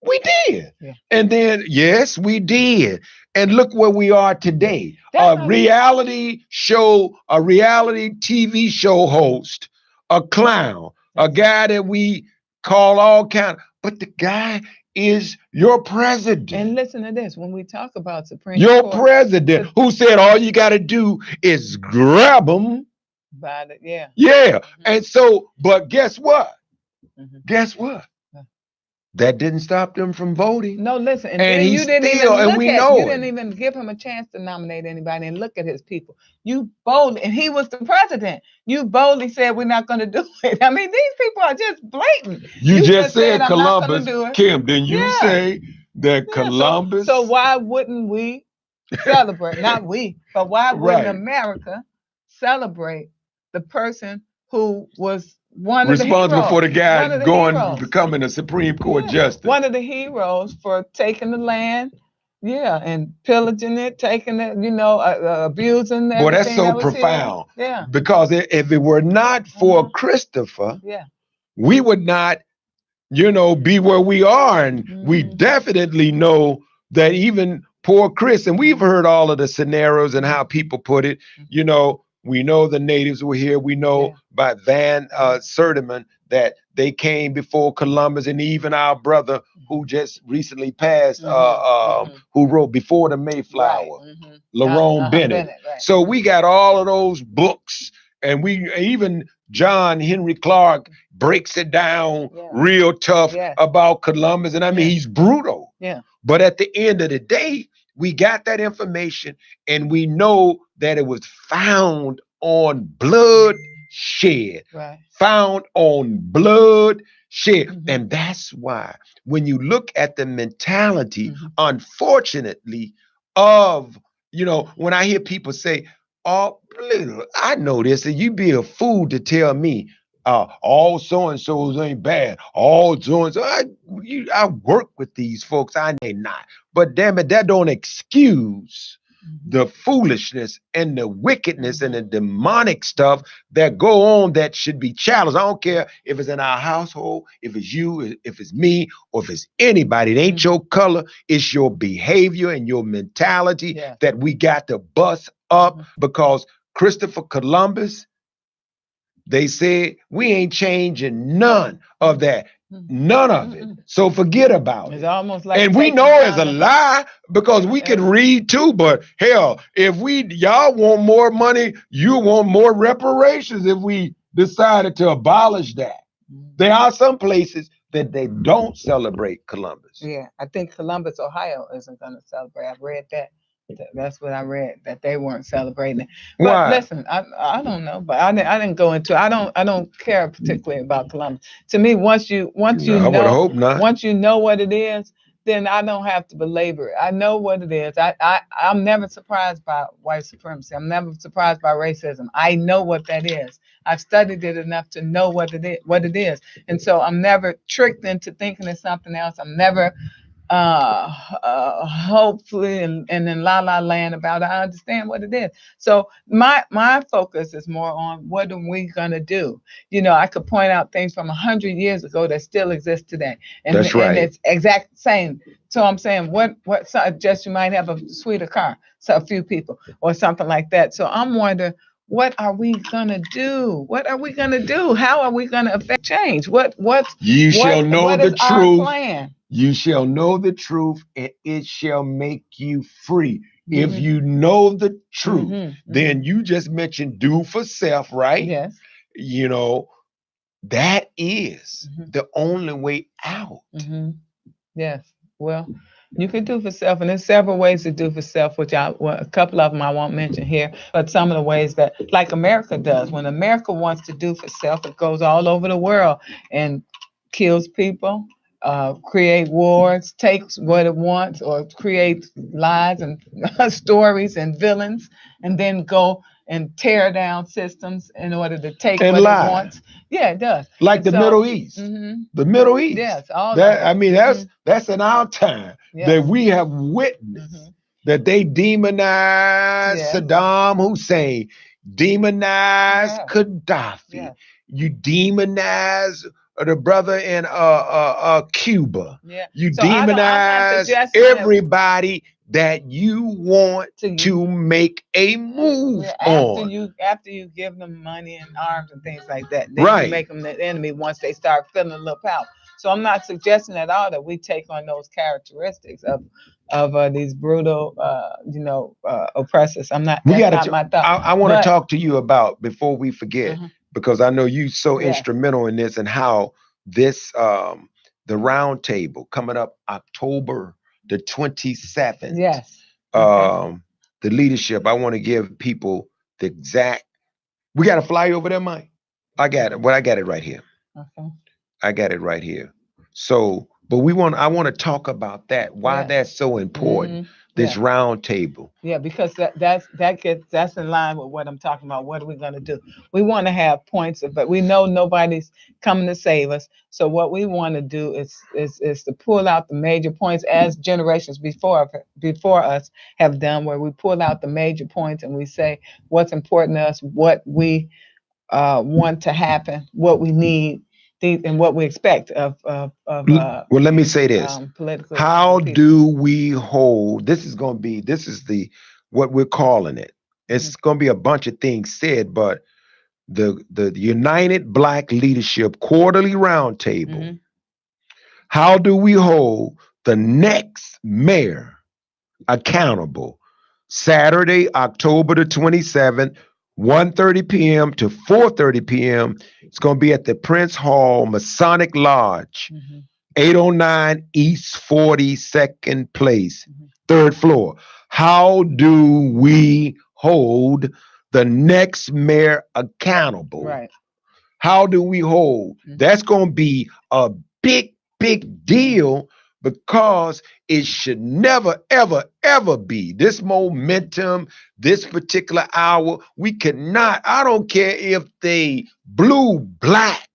We did. And then, yes, we did. And look where we are today. A reality TV show host, a clown, a guy that we call all kind, but the guy is your president. And listen to this, when we talk about Supreme Court, president, who said all you got to do is grab them. And so, but guess what? Guess what? That didn't stop them from voting. No, listen, and you didn't even give him a chance to nominate anybody and look at his people. You boldly, and he was the president. You boldly said we're not going to do it. I mean, these people are just blatant. You just said Columbus, Kim. Didn't you say that Columbus? So why wouldn't we celebrate? Not we, but why wouldn't America celebrate the person who was responsible for the guy becoming a Supreme Court justice? One of the heroes for taking the land, and pillaging it, taking it, abusing it. Boy, that's so profound. Yeah. Because if it were not for Christopher, we would not, be where we are. And we definitely know that even poor Chris, and we've heard all of the scenarios and how people put it, we know the natives were here. We know by Van Sertiman that they came before Columbus, and even our brother who just recently passed, who wrote Before the Mayflower, Lerone Bennett. So we got all of those books, and even John Henry Clark breaks it down real tough about Columbus. And I mean, he's brutal. But at the end of the day, we got that information, and we know that it was found on blood shed. Found on blood shed. And that's why when you look at the mentality, unfortunately, of, when I hear people say, oh, I know this, and you be a fool to tell me all so-and-so's ain't bad. All so-and-so, I work with these folks, I may not. But damn it, that don't excuse the foolishness and the wickedness and the demonic stuff that go on that should be challenged. I don't care if it's in our household, if it's you, if it's me, or if it's anybody. It ain't your color, it's your behavior and your mentality that we got to bust up, because Christopher Columbus They said we ain't changing none of that. None of it. Mm-mm. So forget about It's it. almost like And we taking know it's a down the. lie because we can read too, but hell, if y'all want more money, you want more reparations if we decided to abolish that. There are some places that they don't celebrate Columbus. Yeah, I think Columbus, Ohio, isn't going to celebrate. I've read that. That's what I read, that they weren't celebrating it. But Why? listen, I don't know, but I didn't go into. I don't care particularly about Columbus. To me, once you I would hope not. once you know what it is, then I don't have to belabor it. I know what it is. I'm never surprised by white supremacy. I'm never surprised by racism. I know what that is. I've studied it enough to know what it is. And so I'm never tricked into thinking it's something else. I'm never hopefully and in la la land about it. I understand what it is. So my focus is more on what are we gonna do. I could point out things from 100 years ago that still exist today, and That's right. it's exact same. So I'm saying what just you might have a sweeter car, so a few people or something like that. So I'm wondering, what are we gonna do? What are we gonna do? How are we gonna affect change? You shall know what the is our truth. plan? You shall know the truth, and it shall make you free. If Mhm. you know the truth, Mhm, then you just mentioned do for self, right? Yes. You know, that is the only way out. Hmm. Yes. Well, you can do for self, and there's several ways to do for self, which a couple of them I won't mention here, but some of the ways that, like America does, when America wants to do for self, it goes all over the world and kills people, create wars, takes what it wants, or create lies and stories and villains, and then go and tear down systems in order to take And what it lie. wants. Yeah, it does. Like And the so, Middle East. The Middle East. yes, all of That it. I mean, that's in our time that we have witnessed that they demonized Yes. Saddam Hussein, demonized Yeah. Gaddafi. Yeah. You demonize the brother in Cuba. Yeah. You So I'm not demonize suggesting that everybody that you want to make a move on. after you give them money and arms and things like that, then you Right. make them the enemy once they start feeling a little power. So I'm not suggesting at all that we take on those characteristics of these brutal, oppressors. I'm not. We That's got not to. my thought. I want to But talk to you about before we forget, because I know you so Yes. instrumental in this and how this the round table coming up October the 27th. yes. The leadership. I want to give people the exact. We got to fly over there, Mike. I got it. Well, I got it right here. Okay. I got it right here. So, but I want to talk about that. Why Yes. that's so important. This Yeah. round table. Yeah, because that's in line with what I'm talking about. What are we going to do? We want to have points, but we know nobody's coming to save us. So what we want to do is to pull out the major points, as generations before us have done, where we pull out the major points and we say what's important to us, what we want to happen, what we need, and what we expect Well, let me say this. political. How people. do we hold? This is the what we're calling it. It's going to be a bunch of things said, but the United Black Leadership Quarterly Roundtable. How do we hold the next mayor accountable? Saturday, October the 27th, 1:30 p.m. to 4:30 p.m. It's going to be at the Prince Hall Masonic Lodge, 809 East 42nd Place, 3rd floor. How do we hold the next mayor accountable? Right. How do we hold? That's going to be a big, big deal because it should never, ever, ever be this momentum, this particular hour. We cannot, I don't care if they blue, black,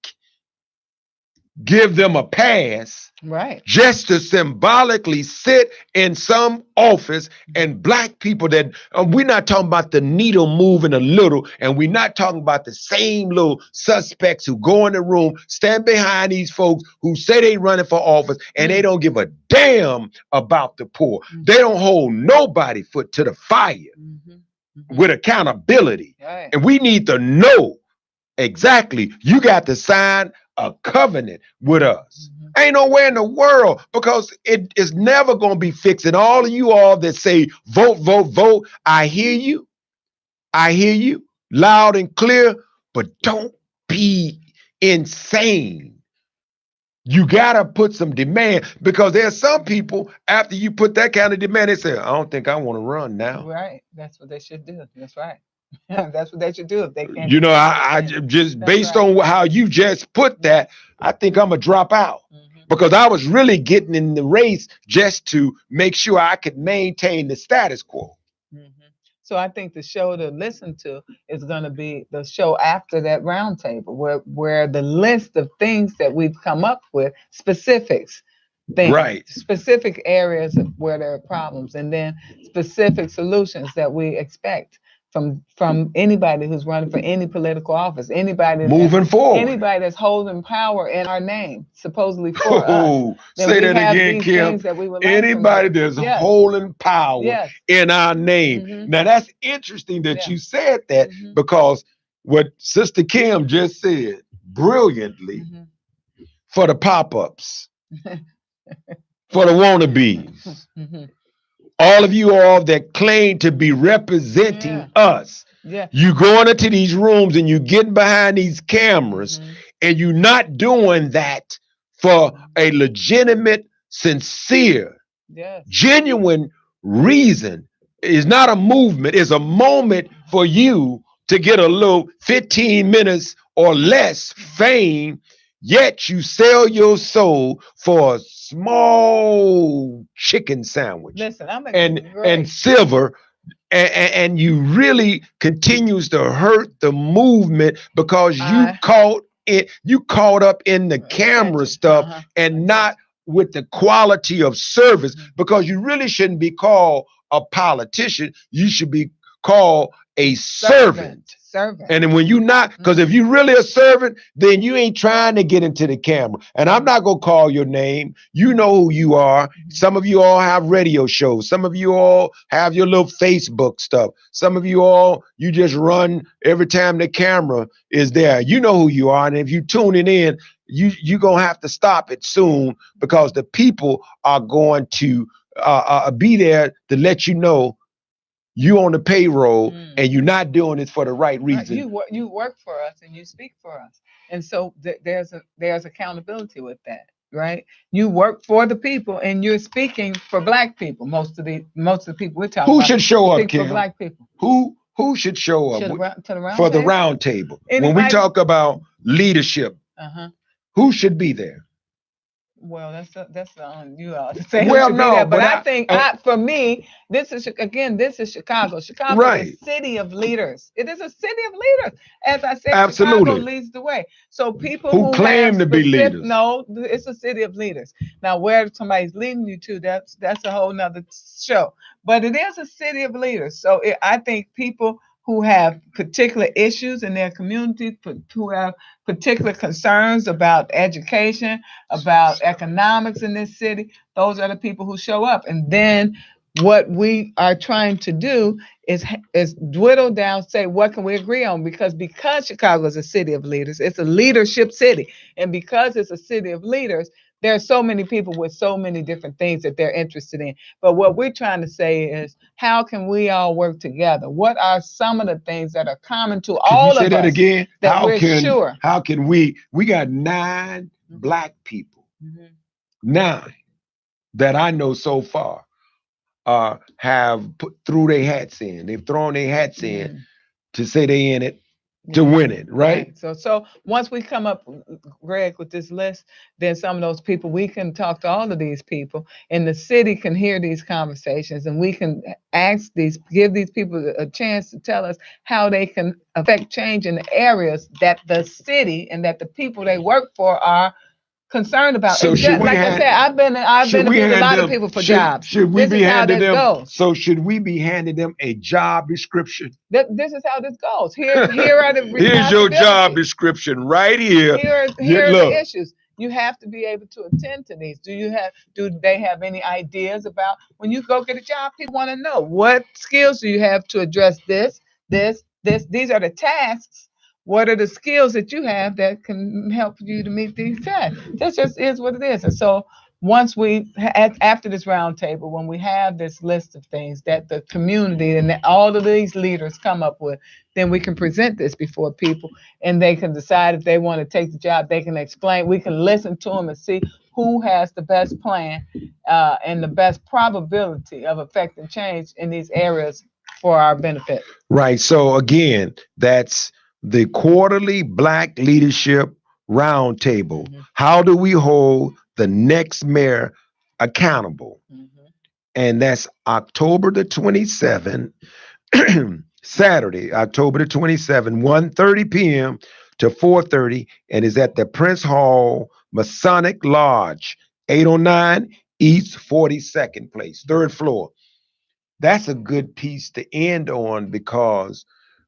give them a pass. Right. Just to symbolically sit in some office and black people that we're not talking about the needle moving a little, and we're not talking about the same little suspects who go in the room, stand behind these folks who say they running for office and they don't give a damn about the poor. They don't hold nobody foot to the fire with accountability. Right. And we need to know Exactly. You got to sign a covenant with us. Ain't nowhere in the world, because it is never going to be fixed. And all of you all that say vote, vote, vote, I hear you. I hear you loud and clear, but don't be insane. You gotta put some demand, because there's some people, after you put that kind of demand, they say, I don't think I want to run now. Right. That's what they should do. That's right. That's what they should do if they can't. You know, I just That's based right. on how you just put that, I think I'm gonna drop out, because I was really getting in the race just to make sure I could maintain the status quo. So I think the show to listen to is going to be the show after that roundtable, where the list of things that we've come up with, specifics, things, Right. specific areas of where there are problems, and then specific solutions that we expect from anybody who's running for any political office, Moving forward. anybody that's holding power in our name, supposedly for us. Oh, Then say we that have again, these Kim. things that we would like from Anybody them. that's Yes. holding power Yes. in our name. Now that's interesting that you said that, because what Sister Kim just said brilliantly, for the pop-ups, for the wannabes, all of you all that claim to be representing us. Yeah. You going into these rooms and you getting behind these cameras, and you're not doing that for a legitimate, sincere, Yes. genuine reason. It's not a movement, it's a moment for you to get a little 15 minutes or less fame, yet you sell your soul for a small chicken sandwich. Listen, I'm and silver, and you really continues to hurt the movement, because you caught up in the camera stuff, and not with the quality of service, because you really shouldn't be called a politician. You should be called a servant. And then when you not, because if you really a servant, then you ain't trying to get into the camera. And I'm not gonna call your name. You know who you are. Some of you all have radio shows. Some of you all have your little Facebook stuff. Some of you all, you just run every time the camera is there. You know who you are. And if you tuning in, you gonna have to stop it soon, because the people are going to be there to let you know you on the payroll, and you're not doing it for the right reason. You work for us and you speak for us, and so there's accountability with that, right? You work for the people and you're speaking for Black people. Most of the people we're talking Who about should show up, speak Kim? for Black people. Who should show up For the round table? When we talk about leadership, who should be there? Well, that's on you all to say. Well, who should no, be there. But but I think for me, this is Chicago. Chicago Right. is a city of leaders. It is a city of leaders. As I said, Absolutely. Chicago leads the way. So people Who claim have to be leaders. No, it's a city of leaders. Now, where somebody's leading you to, that's a whole nother show. But it is a city of leaders. So I think people who have particular issues in their community, who have particular concerns about education, about economics in this city, those are the people who show up. And then what we are trying to do is dwindle down, say, what can we agree on? Because Chicago is a city of leaders, it's a leadership city. And because it's a city of leaders, there are so many people with so many different things that they're interested in. But what we're trying to say is, how can we all work together? What are some of the things that are common to all of us? Can you say that again? How can we got 9 Black people, 9 that I know so far, have threw their hats in. They've thrown their hats in to say they in it to win it, right? So once we come up, Greg, with this list, then some of those people, we can talk to all of these people, and the city can hear these conversations, and we can give these people a chance to tell us how they can affect change in the areas that the city and that the people they work for are concerned about. So should I said, I've been interviewed a lot of people for jobs. Should we be handing them? Goes. So should we be handing them a job description? This is how this goes. Here are the Here's your job description right here. Here are the issues. You have to be able to attend to these. Do they have any ideas about when you go get a job? People want to know, what skills do you have to address this. These are the tasks. what are the skills that you have that can help you to meet these tasks? That just is what it is. And so once after this roundtable, when we have this list of things that the community and that all of these leaders come up with, then we can present this before people, and they can decide if they want to take the job. They can explain. We can listen to them and see who has the best plan and the best probability of affecting change in these areas for our benefit. Right. So again, that's the quarterly Black Leadership Roundtable. Mm-hmm. How do we hold the next mayor accountable? Mm-hmm. And that's October the 27th, Saturday, October the 27th, 1:30 p.m. to 4:30, and is at the Prince Hall Masonic Lodge, 809 East 42nd Place, third floor. That's a good piece to end on, because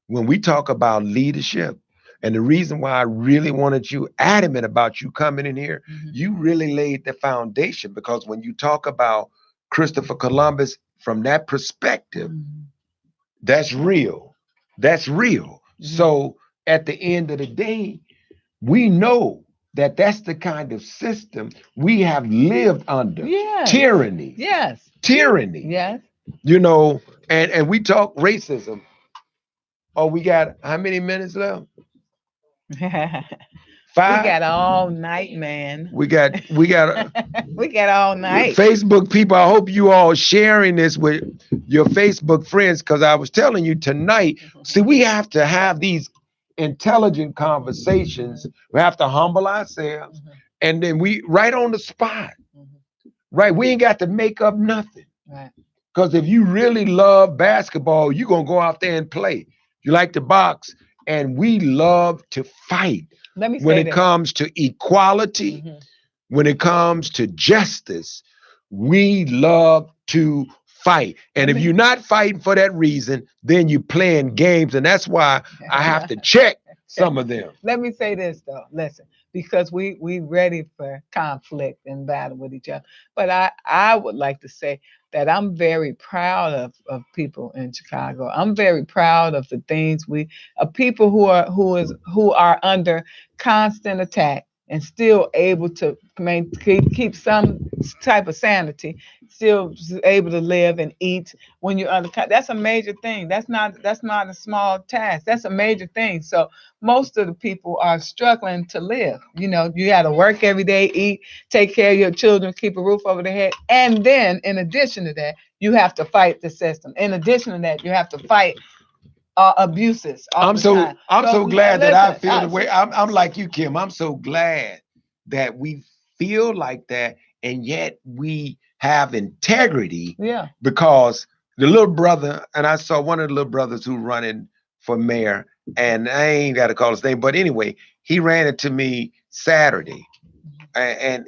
when we talk about leadership, and the reason why I really wanted you adamant about you coming in here, Mm-hmm. you really laid the foundation, because when you talk about Christopher Columbus from that perspective, Mm-hmm. that's real. That's real. Mm-hmm. So at the end of the day, we know that that's the kind of system we have lived under. Yes. Tyranny. Yes. Tyranny. Yes. You know, and we talk racism. Oh, we got how many minutes left? We 5. got all night, man. We got We got all night. Facebook people, I hope you all sharing this with your Facebook friends, because I was telling you tonight, see, we have to have these intelligent conversations. We have to humble ourselves, Mhm. and then we right on the spot. Mhm. Right? We ain't got to make up nothing. Right. Because if you really love basketball, you're going to go out there and play. You like to box, and we love to fight. Let me When say it this. comes to equality, Mhm. when it comes to justice, we love to fight. And if you're not fighting for that reason, then you're playing games. And that's why I have to check some of them. Let me say this though. Listen, because we ready for conflict and battle with each other. But I would like to say that I'm very proud of people in Chicago. I'm very proud of the things of people who are under constant attack and still able to keep some type of sanity, still able to live and eat when you're under. That's a major thing. That's not a small task. That's a major thing. So most of the people are struggling to live. You know, you got to work every day, eat, take care of your children, keep a roof over their head, and then in addition to that, you have to fight the system. In addition to that, you have to fight abuses all the time. I'm so glad that I listen, feel the way I'm like you, Kim. I'm so glad that we feel like that, and yet we have integrity. Yeah. Because the little brother, and I saw one of the little brothers who running for mayor, and I ain't got to call his name, but anyway, he ran into me Saturday, and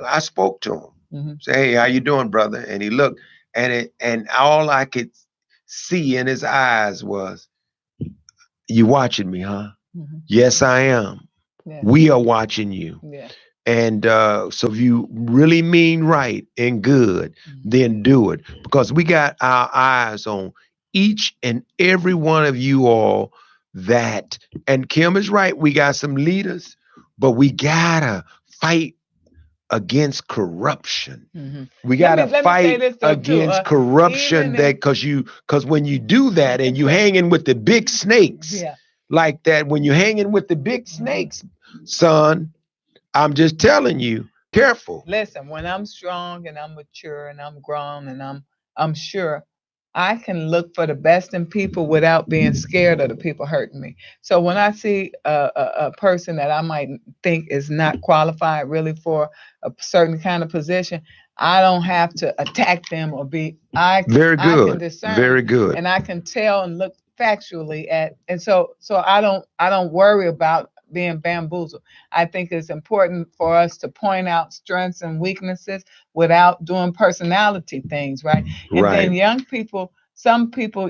I spoke to him. Mm-hmm. Say, hey, how you doing, brother? And he looked, and all I could see in his eyes was, you watching me, huh? Mm-hmm. Yes, I am. Yeah. We are watching you. Yeah. And so if you really mean right and good, then do it. Because we got our eyes on each and every one of you all that, and Kim is right, we got some leaders, but we gotta fight against corruption. Mm-hmm. We gotta fight though, against corruption, because when you do that and you hanging with the big snakes, yeah. like that, when you're hanging with the big snakes, son, I'm just telling you, careful. Listen, when I'm strong and I'm mature and I'm grown and I'm sure, I can look for the best in people without being scared of the people hurting me. So when I see a person that I might think is not qualified really for a certain kind of position, I don't have to attack them or be. Very I can good. discern, Very good. and I can tell and look factually at, and so I don't worry about being bamboozled. I think it's important for us to point out strengths and weaknesses without doing personality things, right? And Right. then young people some people,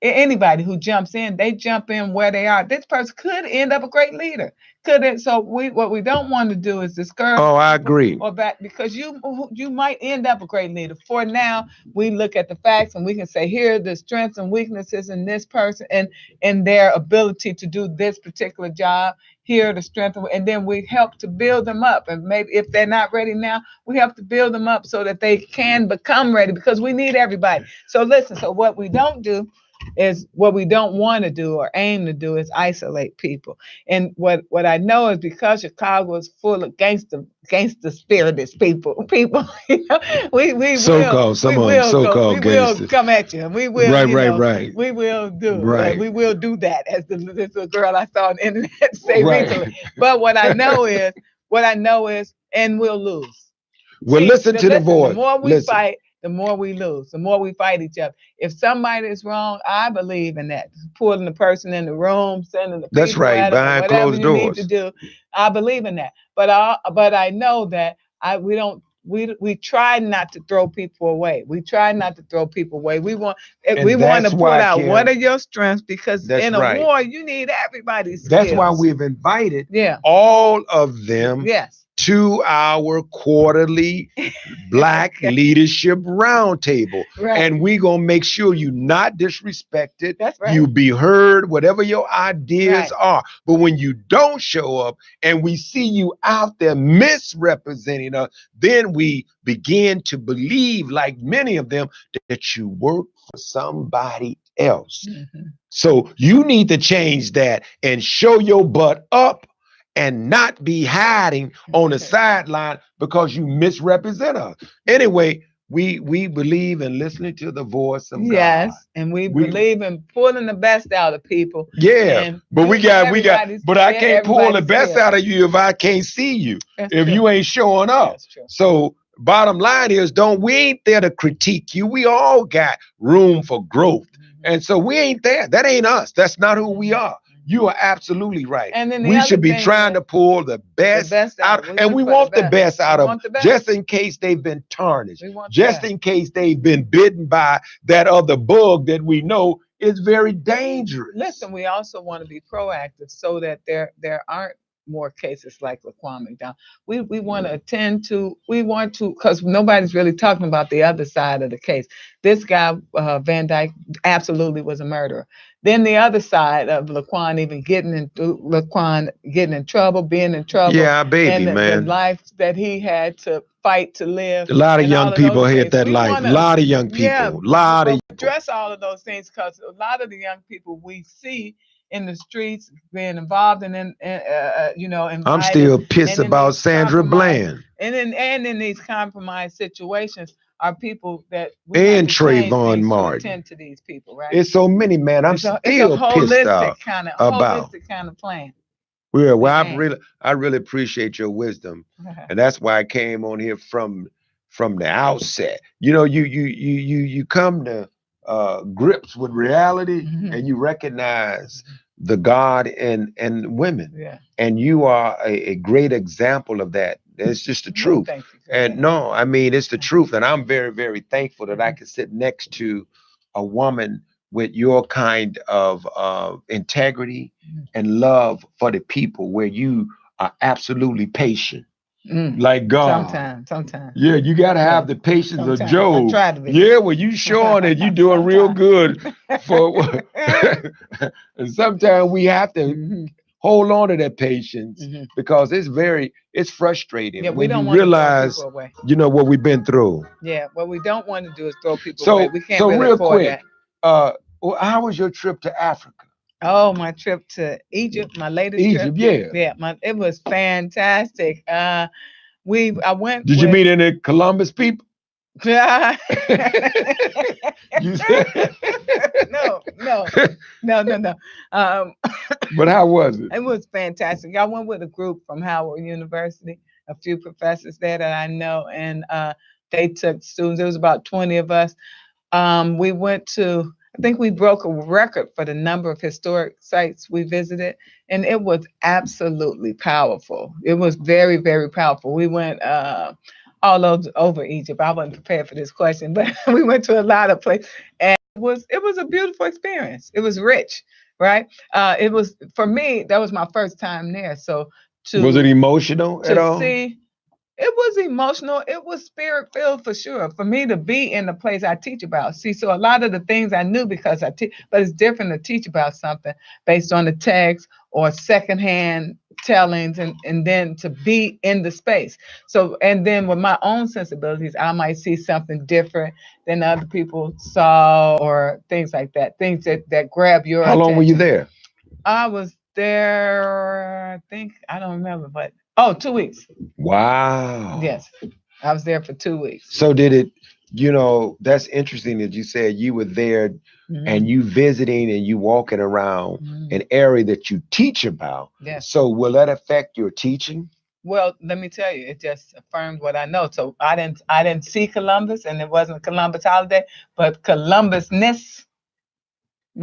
anybody who jumps in, they jump in where they are. This person could end up a great leader. Could it? So what we don't want to do is discourage. Oh, I agree. Or back, because you might end up a great leader. For now, we look at the facts and we can say, here are the strengths and weaknesses in this person and their ability to do this particular job. Here are the strengths, and then we help to build them up. And maybe if they're not ready now, we have to build them up so that they can become ready, because we need everybody. So listen, so what we don't do is, what we don't want to do or aim to do is isolate people. And what I know is, because Chicago is full of gangster spirited people, we so-called gangsters. come at you, and we will right. we will do right. We will do that, as this little girl I saw on the internet say recently. But what I know is, and we'll lose. Well, listen to the voice. The more we fight, the more we lose. The more we fight each other. If somebody is wrong, I believe in that. Pulling the person in the room, sending the people. That's right, behind closed doors. Need to do, I believe in that. But I know that we try not to throw people away. We try not to throw people away. We want to put out, Kim, what are your strengths? Because in a war, you need everybody's skills. That's why we've invited Yeah. all of them. Yes. To our quarterly Black Leadership Roundtable. Right. And we're going to make sure you're not disrespected. That's right. You be heard, whatever your ideas are. But when you don't show up and we see you out there misrepresenting us, then we begin to believe, like many of them, that you work for somebody else. Mm-hmm. So you need to change that and show your butt up, and not be hiding on the sideline because you misrepresent us. Anyway, we believe in listening to the voice of God. Yes, and we believe in pulling the best out of people. Yeah, but but I can't pull the best out of you if I can't see you, if you ain't showing up. That's true. So bottom line is, we ain't there to critique you. We all got room for growth. Mm-hmm. And so we ain't there. That ain't us. That's not who we are. You are absolutely right. And then we should be trying to pull the best out, and we want the best out of them, just in case they've been tarnished, just in case they've been bitten by that other bug that we know is very dangerous. Listen, we also want to be proactive so that there aren't more cases like Laquan McDonald. We want to because nobody's really talking about the other side of the case. This guy, Van Dyke, absolutely was a murderer. Then the other side of Laquan, getting in trouble, being in trouble. Yeah, baby, and man. The life that he had to fight to live. A lot of young people hit that life. A lot of young people. Address all of those things, because a lot of the young people we see in the streets being involved invited, I'm still pissed about Sandra Bland. And in these compromised situations are people that and Trayvon Martin. Attend to these people, right? It's so many, man. I'm still pissed off about holistic kind of plan. Well, I really appreciate your wisdom, and that's why I came on here from the outset. You come to grips with reality, mm-hmm. and you recognize the God and women, and you are a great example of that. It's just the truth. Thank you. And it's the truth. And I'm very, very thankful that I can sit next to a woman with your kind of integrity and love for the people, where you are absolutely patient. Like God. Sometimes. Yeah, you got to have the patience of Job. I try to be. Yeah, well, you showing that you doing real good. And sometimes we have to hold on to that patience, because it's frustrating when you realize, what we've been through. Yeah, what we don't want to do is throw people away. We can't really real afford quick, that. how was your trip to Africa? Oh, my trip to Egypt, my latest trip. Yeah, it was fantastic. I went. Did you meet any Columbus people? No. But how was it? It was fantastic. I went with a group from Howard University, a few professors there that I know, and they took students. There was about 20 of us. We went to, I think we broke a record for the number of historic sites we visited, and it was absolutely powerful. It was very, very powerful. We went all over Egypt. I wasn't prepared for this question, but we went to a lot of places. it was a beautiful experience. It was rich, right? It was for me. That was my first time there. So Was it to emotional at to all? see it was emotional. It was spirit filled for sure. For me to be in the place I teach about. See, so a lot of the things I knew because I teach, but it's different to teach about something based on the text or secondhand tellings and then to be in the space. So, and then with my own sensibilities, I might see something different than other people saw or things like that, things that grab your How long were you attention. there? I was there, I think, I don't remember, but oh, 2 weeks. Wow. Yes, I was there for 2 weeks. So did it, that's interesting that you said you were there and Mhm, you visiting and you walking around mhm. an area that you teach about. Yes. So will that affect your teaching? Well, let me tell you, it just affirmed what I know. So I didn't see Columbus, and it wasn't Columbus holiday, but Columbusness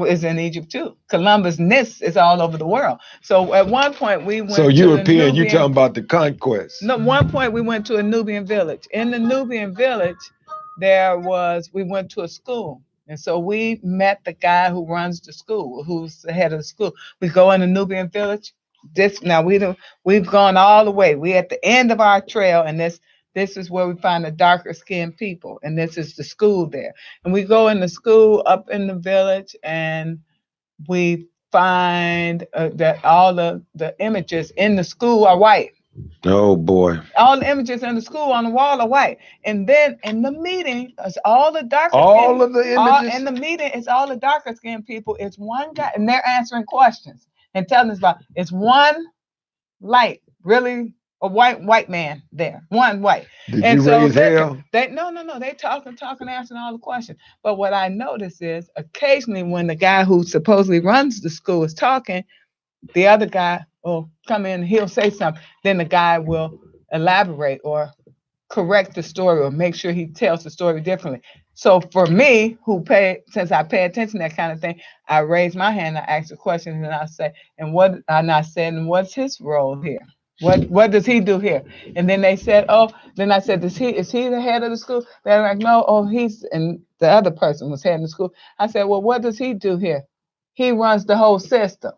is in Egypt too. Columbusness is all over the world. So at one point we So went to the European, you Nubian. talking about the conquest. No, one point we went to a Nubian village. In the Nubian village, we went to a school. And so we met the guy who runs the school, who's the head of the school. We go in the Nubian village. This now we've gone all the way. We at the end of our trail, and this is where we find the darker skinned people, and this is the school there. And we go in the school up in the village, and we find that all the images in the school are white. Oh boy. All the images in the school on the wall are white. And then in the meeting, it's all the darker skin. All of the All images? in the meeting, it's all the darker skinned people. It's one guy, and they're answering questions and telling us about it's one light, really a white man there, one white. Did And you so raise they're hell? they no, they talking, answering all the questions. But what I notice is occasionally when the guy who supposedly runs the school is talking, the other guy will come in, he'll say something, then the guy will elaborate or correct the story or make sure he tells the story differently. So for me, since I pay attention to that kind of thing, I raise my hand, I ask a question, and I say, and I said, and what's his role here? What does he do here? And then they said, oh, then I said, is he the head of the school? They're like, no, oh, and the other person was head of the school. I said, well, what does he do here? He runs the whole system.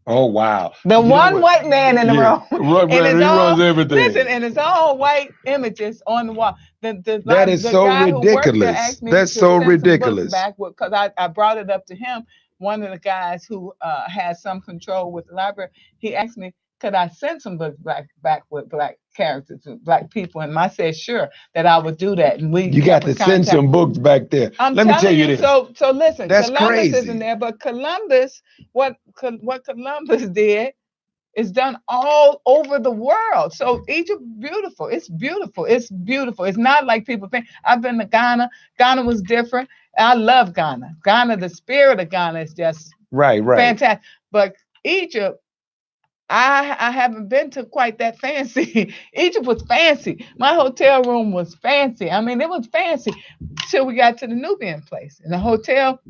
Oh wow. The You know one what? white man in the Yeah. room, and He runs everything. and it's all white images on the wall. That is The so guy who worked there ridiculous. asked me That's to so send some books ridiculous. back because I brought it up to him. One of the guys who has some control with the library, he asked me, could I send some books back with black characters, with black people? And I said sure that I would do that, and we You got kept in to send contact. some books back there. I'm Let me tell telling you you. this. So listen, That's Columbus isn't crazy. there, but Columbus, what Columbus did is done all over the world. So Egypt, beautiful. It's beautiful. It's beautiful. It's not like people think. I've been to Ghana. Ghana was different. I love Ghana. Ghana, the spirit of Ghana is just Right, right. fantastic. But Egypt, I haven't been to quite that fancy. Egypt was fancy. My hotel room was fancy. I mean, it was fancy till we got to the Nubian place. In the hotel,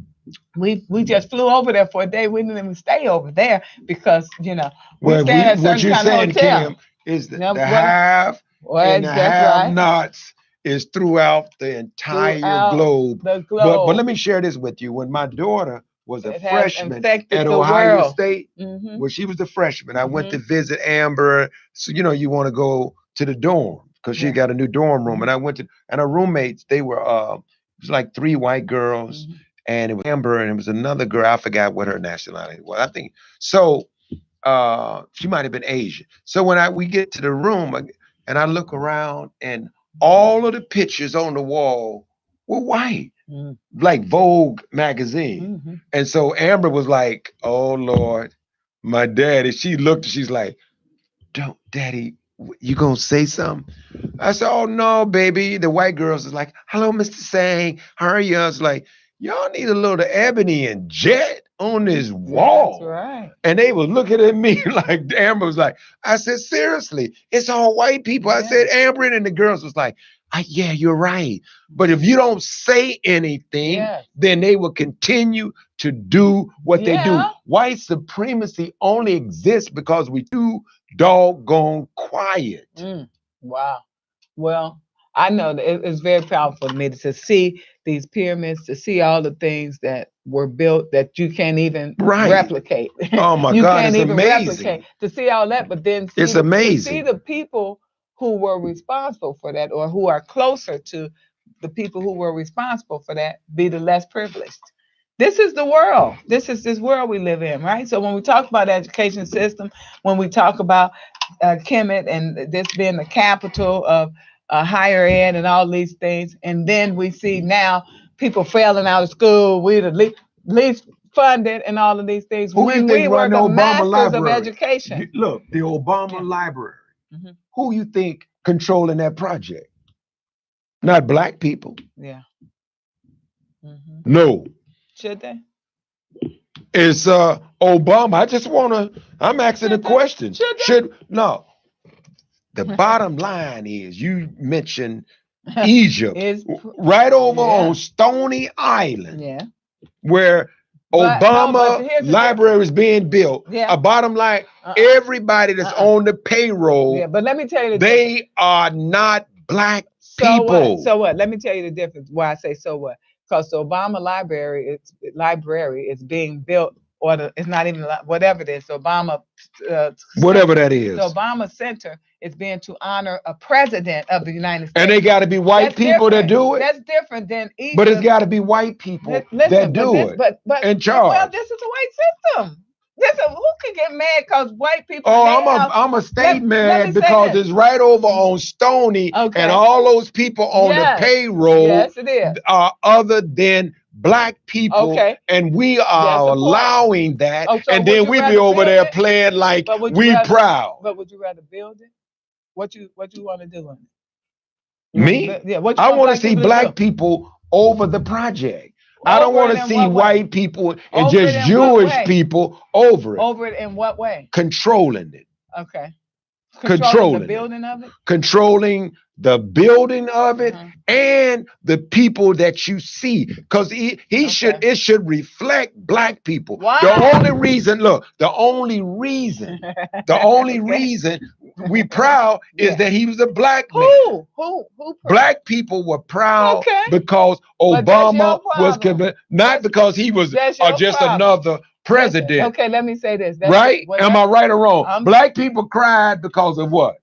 we just flew over there for a day. We didn't even stay over there because we Well, stay at a what certain you're kind of saying, hotel. Kim, is that Now, the have and the that's have right. nots is throughout the entire Throughout globe. the But let globe, me share this with you. When my daughter was a it has freshman infected at the Ohio world. State, Mhm. where she was the freshman, I went to Mhm. visit Amber. So you want to go to the dorm because she Yeah. got a new dorm room, and Mhm. I went to and her roommates. They were it was like three white girls, Mhm. and it was Amber, and it was another girl. I forgot what her nationality was. I think so. She might have been Asian. So when we get to the room and I look around and all of the pictures on the wall were white, Mhm. like Vogue magazine. Mhm. And so Amber was like, "Oh Lord, my daddy." She looked, she's like, "Don't, Daddy, you gonna say something?" I said, "Oh no, baby." The white girls is like, "Hello, Mr. Sang. How are you?" I was like, "Y'all need a little ebony and jet on this That's wall." right. And they was looking at me like Amber was like, I said, seriously, it's all white people. I Yeah. said, Amber, and the girls was like, yeah, you're right. But if you don't say anything, Yes. then they will continue to do what they do. Yeah. White supremacy only exists because we too doggone quiet. Mm. Wow. Well, I know that it's very powerful to me to see these pyramids, to see all the things that were built that you can't even Right. replicate. Oh my You God, can't it's even replicate amazing. to see all that, but then It's to see amazing. the people who were responsible for that, or who are closer to the people who were responsible for that, be the less privileged. This is the world. This is this world we live in, right? So when we talk about education system, when we talk about Kemet and this being the capital of higher ed and all these things, and then we see now people failing out of school, we the least funded and all of these things, Who you when we think were run the the Obama masters of library? education. Look, the Obama Yeah. library. Mhm. Who you think controlling that project? Not black people. Yeah. Hmm. No. Should they? It's Obama. I'm asking a Should they? question. No. The bottom line is you mentioned Egypt, Is right over yeah, on Stony Island, yeah. where But no, but Obama here's the library is being built. yeah. A bottom line, Uh-uh. everybody that's on the payroll, Yeah, but let me tell you the difference. they are not black So what? people. So what? Let me tell you the difference. Why I say so what? Because the Obama library is being built, or it's not even whatever it is. The Obama Whatever Center. that is. The Obama Center is being to honor a president of the United States. And they got to be white That's people that different. do it. That's different than Egypt. But it's got to be white people Listen, that do it but in well, charge. this is a white system. This is who could get mad because white people. Oh, I'm a state mad because it's right over on Stony, Okay. and all those people on the payroll Yes, it is. are other than black people, Okay. and we That's are the point. allowing that, Oh, so and would then you we be rather over build there it? playing like But would you we rather- proud. But would you rather build it? What you want to do on it? Me? Yeah. What you I want to see people to black do? people over the project. I don't Over want it to in see what way? white people and Over just it in what Jewish way? people over it, Over it in what way? controlling it. Okay. Controlling the it. building of it. Controlling the building of it Mhm. and the people that you see, because it should reflect black people. Why? The only reason Okay. reason we proud is that he was a black man. Who? Proud? Black people were proud Okay. because But that's Obama your was problem. not because he was That's your just problem. another president. Listen, okay, let me say this. Right? Am I right or wrong? Black people cried because of what?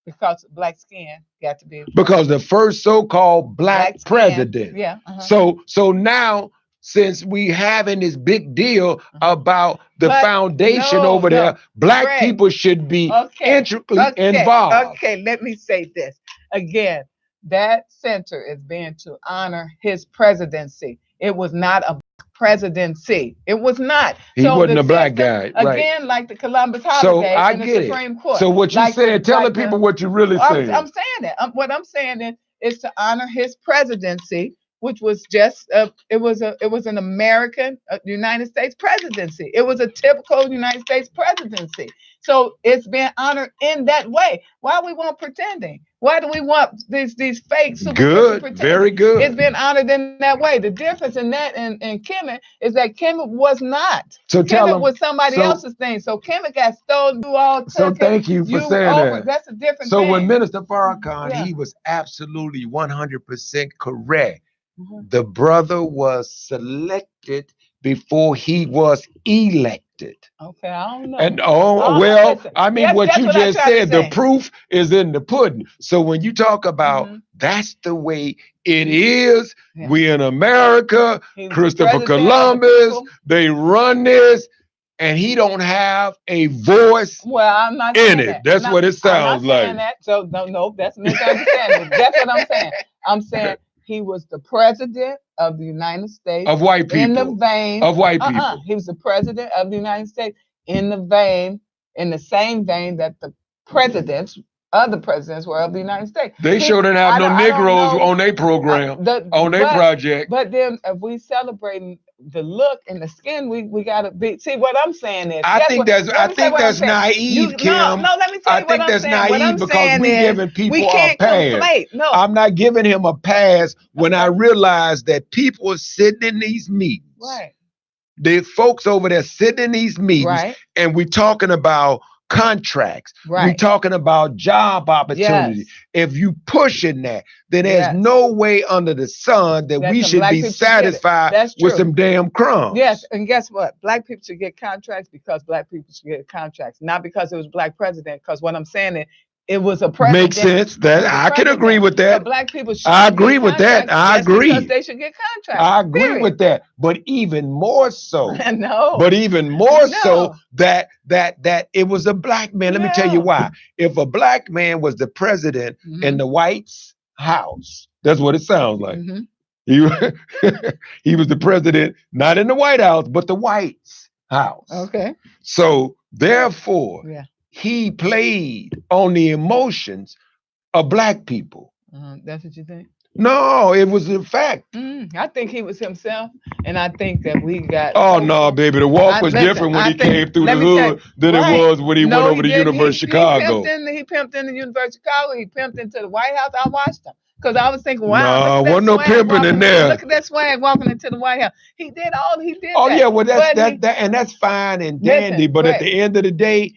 Because black skin got to be. Because the first so-called black president. Yeah. So now, since we having this big deal about the foundation over there, black people should be intricately involved. Okay, let me say this again. That center is being to honor his presidency. It was not a presidency. It was not. He wasn't a black guy. Again, like the Columbus holiday in the Supreme Court. So what you saying, tell the people what you really saying. I'm saying that. What I'm saying is to honor his presidency, which was just it was an American United States presidency. It was a typical United States presidency. So it's being honored in that way. Why we want pretending? Why do we want these fake good, very good? It's been honored in that way. The difference in that and Kemet is that Kemet was not. So Kemet was somebody else's thing. So Kemet got stolen. So thank you for saying that. That's a different thing. So when Minister Mm-hmm. Farrakhan, he was absolutely 100% correct. Mm-hmm. The brother was selected before he was elected. Okay, I don't know. And what you just said, the proof is in the pudding. So when you talk about that's the way it is, we in America, Christopher Columbus, they run this, and he don't have a voice I'm not in it. That's what it sounds like. That. So no, that's misunderstanding. That's what I'm saying. I'm saying he was the president of the United States of white people. In the vein of white people. He was the president of the United States in the same vein that the other presidents were of the United States. They sure didn't have no Negroes on their program, on their project. But then if we celebrating the look and the skin, we gotta be. See, what I'm saying is, I think that's naive, Kim. No, let me tell you what I'm saying. I think that's naive because we're giving people a pass. Conflate. No, I'm not giving him a pass when I realize that people are sitting in these meetings. Right. The folks over there sitting in these meetings, and we're talking about contracts. Right. We're talking about job opportunity. Yes. If you pushing that, then there's Yes. no way under the sun that we some should black be people should get it. satisfied That's with true. some damn crumbs. Yes, and guess what? Black people should get contracts because black people should get contracts, not because it was black president. Because what I'm saying is, it was a president. Makes sense. That It was a I can agree president. with that. But black people should I get agree with that. contracts I just because agree. they should get contracts. I agree period. with that. But even more so, No. but even more No. so that it was a black man. Let me tell you No. why. If a black man was the president in the White's house, that's what it sounds like. He was the president, not in the White House, but the White's house. Okay. So therefore, Yeah. he played on the emotions of black people. That's what you think? No, it was a fact. I think he was himself, and I think that we got. Oh no, baby, the walk was different when he came through the hood than it was when he went over to University of Chicago. He pimped in the University of Chicago. He pimped into the White House. I watched him because I was thinking, wow, no, wasn't no pimping in there. Look at that swag walking into the White House. He did all he did. Oh that. yeah, well that's fine and dandy, but right. At the end of the day,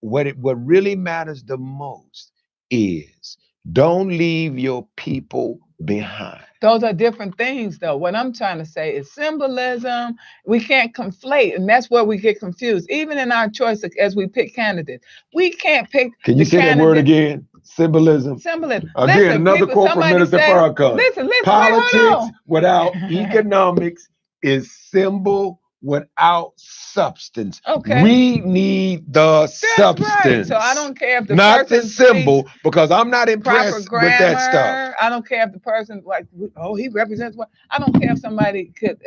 what really matters the most is don't leave your people behind. Those are different things, though. What I'm trying to say is symbolism. We can't conflate, and that's where we get confused. Even in our choice as we pick candidates, we can't pick. Can you say that word again? Symbolism. Symbolism. Again, listen, another quote from Minister Farrakhan. Listen. Politics without economics is symbol without substance. Okay. We need the substance. Right. So I don't care if the not person the symbol, because I'm not impressed grammar, with that stuff. I don't care if the person he represents what. I don't care if somebody could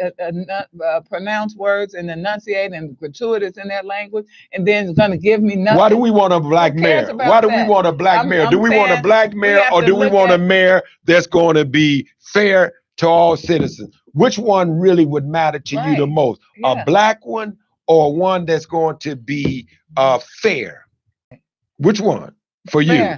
pronounce words and enunciate and gratuitous in that language, and then it's going to give me nothing. Why do we want a black mayor? Why do we want a black mayor? Do we want a black mayor, or do we want a mayor that's going to be fair to all citizens? Which one really would matter to you the most? Yeah. A black one or one that's going to be fair? Which one for you?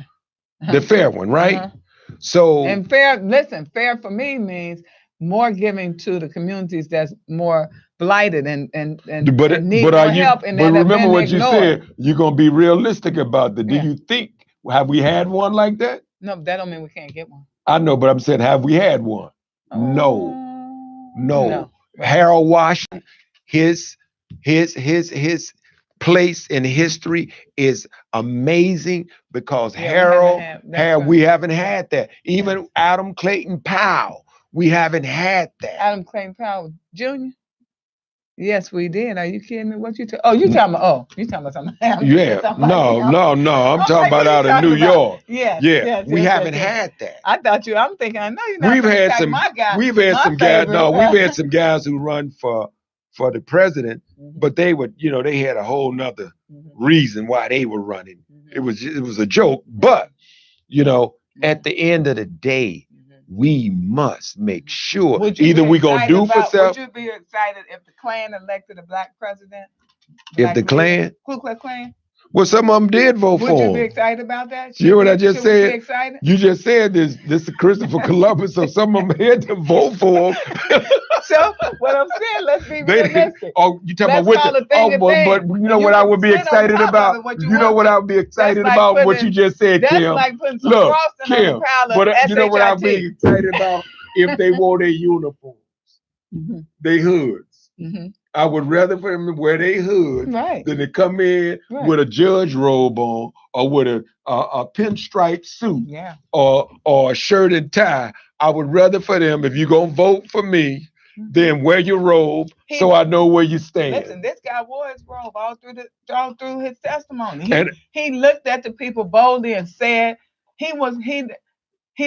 The fair one, right? So and fair. Listen, fair for me means more giving to the communities that's more blighted and need more help. And but remember what you said. You're gonna be realistic about that. Do you think have we had one like that? No, that don't mean we can't get one. I know, but I'm saying have we had one? No. Harold Washington, his place in history is amazing because we haven't had that. Even Adam Clayton Powell, we haven't had that. Adam Clayton Powell Jr. Yes, we did. Are you kidding me? What you talking? Oh, you talking about? You talking about something? Yeah. No. I'm talking about out of New York. Yeah. We haven't had that. I thought you. I'm thinking. I know you're not. We've had some guys. No, we've had some guys who run for the president, but they would, they had a whole nother reason why they were running. It was a joke, but at the end of the day, we must make sure either we're going to do for self. Would you be excited if the Klan elected a black president? If the Klan? Ku Klux Klan? Well, some of them did vote for him. Would you be excited about that? You hear what I just said? Be excited? You just said this is Christopher Columbus, so some of them had to vote for him. So what I'm saying, let's be realistic. You talking about but you know what I would be excited about? You know what I would be excited about? What you just said, Kim. Like look, Kim. But you know what I'd be excited about if they wore their uniforms, they hoods. I would rather for them to wear their hood than to come in with a judge robe on or with a pinstripe suit or a shirt and tie. I would rather for them, if you're going to vote for me, then wear your robe so I know where you stand. Listen, this guy wore his robe all through his testimony. He looked at the people boldly and said he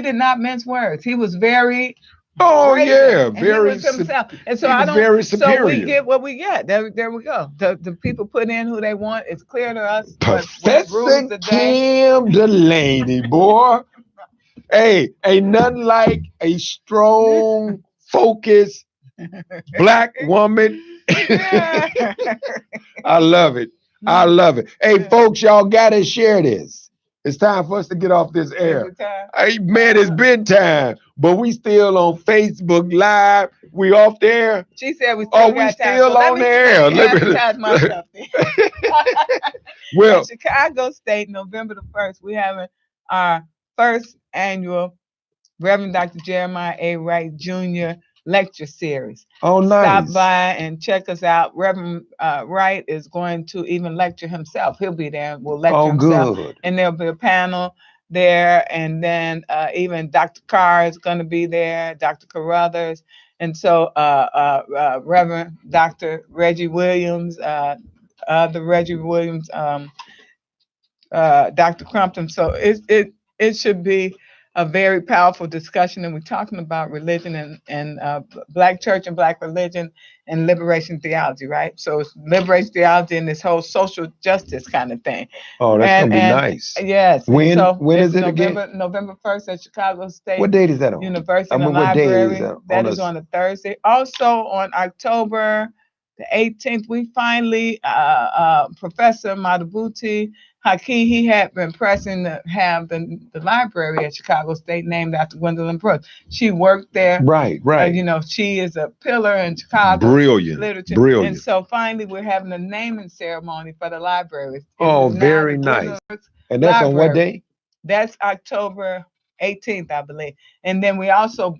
did not mince words. He was very very himself. And so very superior. So we get what we get. There we go. The people put in who they want. It's clear to us. Professor Kim Delaney, boy. Hey, ain't nothing like a strong, focused black woman. I love it. Hey, folks, y'all gotta share this. It's time for us to get off this Is air. it time? Hey, man, it's been time. But we still on Facebook Live. We off there. She said we Oh, still we got time. still So on there. let me advertise myself then. Well, At Chicago State, November the 1st, we're having our first annual Reverend Dr. Jeremiah A. Wright Jr. lecture series. oh, Stop nice. by and check us out. Reverend Wright is going to even lecture himself. He'll be there and will lecture Oh, himself. good. And there'll be a panel there. And then even Dr. Carr is going to be there, Dr. Carruthers. And so Reverend Dr. Reggie Williams, the Reggie Williams, Dr. Crumpton. So it should be a very powerful discussion, and we're talking about religion and Black church and Black religion and liberation theology, right? So it's liberation theology and this whole social justice kind of thing. Oh, that's And gonna be and nice. yes, and When so when it's is it again? November 1st at Chicago State What date is that on? University I in the mean, what day is library. that That on is us? on a Thursday. Also on October the 18th, we finally, Professor Madabuti Haki, he had been pressing to have the library at Chicago State named after Gwendolyn Brooks. She worked there. Right, right. She is a pillar in Chicago Brilliant, literature. And brilliant. so finally, we're having a naming ceremony for the library. It Oh, is now very the Gwendolyn nice. Brooks And that's on what Library. day? That's October 18th, I believe. And then we also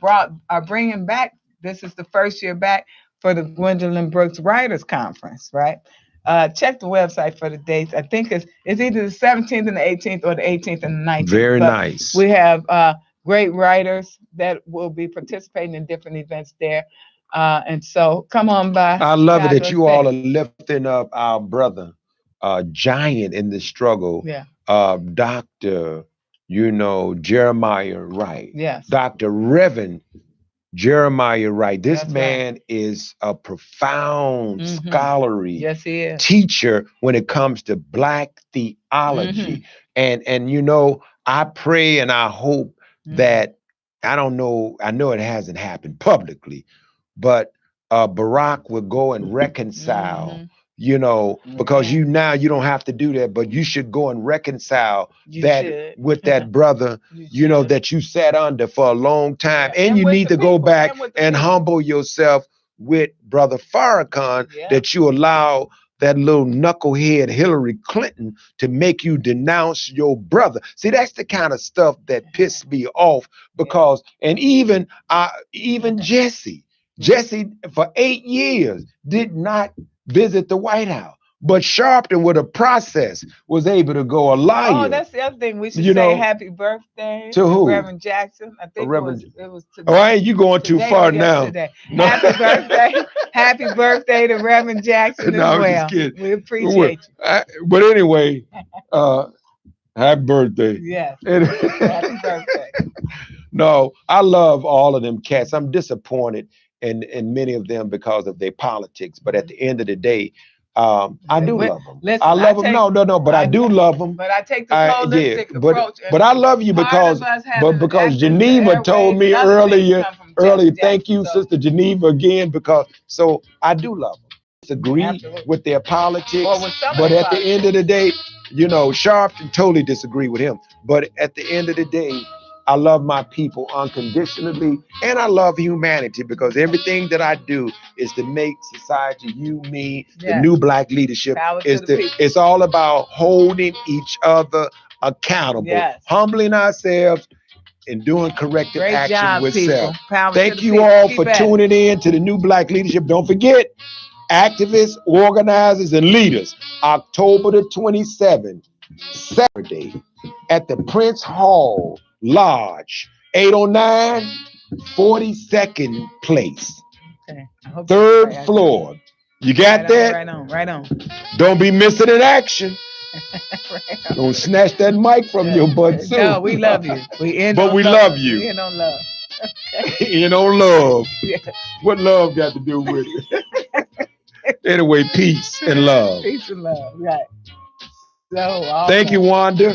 are bringing back, this is the first year back for the Gwendolyn Brooks Writers Conference, right? Check the website for the dates. I think it's either the 17th and the 18th or the 18th and the 19th. Very But nice. we have great writers that will be participating in different events there. And so come on by. I love it that Chicago you all State. are lifting up our brother, giant in the struggle, Yeah. Dr. Jeremiah Wright, Yes. Dr. Reverend Jeremiah Wright. This That's right. man is a profound Mhm. scholarly Yes, he is. teacher when it comes to Black theology. And I pray and I hope that, I don't know, I know it hasn't happened publicly, but Barack will go and reconcile, because you don't have to do that, but you should go and reconcile You that should. with that brother, You should. that you sat under for a long time. Yeah, And and you with need the to go people, back and with the and people. humble yourself with Brother Farrakhan, Yeah. that you allow that little knucklehead Hillary Clinton to make you denounce your brother. See, that's the kind of stuff that pissed me off, because, and even Jesse for 8 years did not visit the White House. But Sharpton, with a process, was able to go a liar. Oh, that's the other thing. We should You say know, happy birthday to who? Reverend Jackson. I think Reverend- it was today. Oh, ain't you going too Today far or now? yesterday. Happy birthday. Happy birthday to Reverend Jackson No, as I'm well. just kidding. We appreciate you. But anyway, happy birthday. Yes. And- Happy birthday. No, I love all of them cats. I'm disappointed in many of them because of their politics. But at the end of the day, I do love them. Listen, I love them. No, but I do love them. But I take this holistic approach. But I love you because Geneva told me earlier. Thank you, Sister Geneva, again, because so I do love them. Disagree Absolutely. with their politics, Or with some of but their at the end of the day, Sharpton totally disagree with him. But at the end of the day, I love my people unconditionally, and I love humanity, because everything that I do is to make society, you, me, the Yes. new Black leadership, Power to the people. it's all about holding each other accountable, Yes. humbling ourselves, and doing corrective Great action job, with people. self. Power to Thank the you people. all Keep for at it. tuning in to the new Black leadership. Don't forget, activists, organizers, and leaders, October the 27th, Saturday, at the Prince Hall Lodge, 809 42nd place, Okay. I hope third that's right. floor. You got that? Right on. Don't be missing in action. Right on. Don't snatch that mic from your butt too. No, we love you. We love you. We in on love. You know, love. Yeah. What love got to do with it? Anyway, peace and love. Peace and love. Right. So awesome. Thank you, Wanda.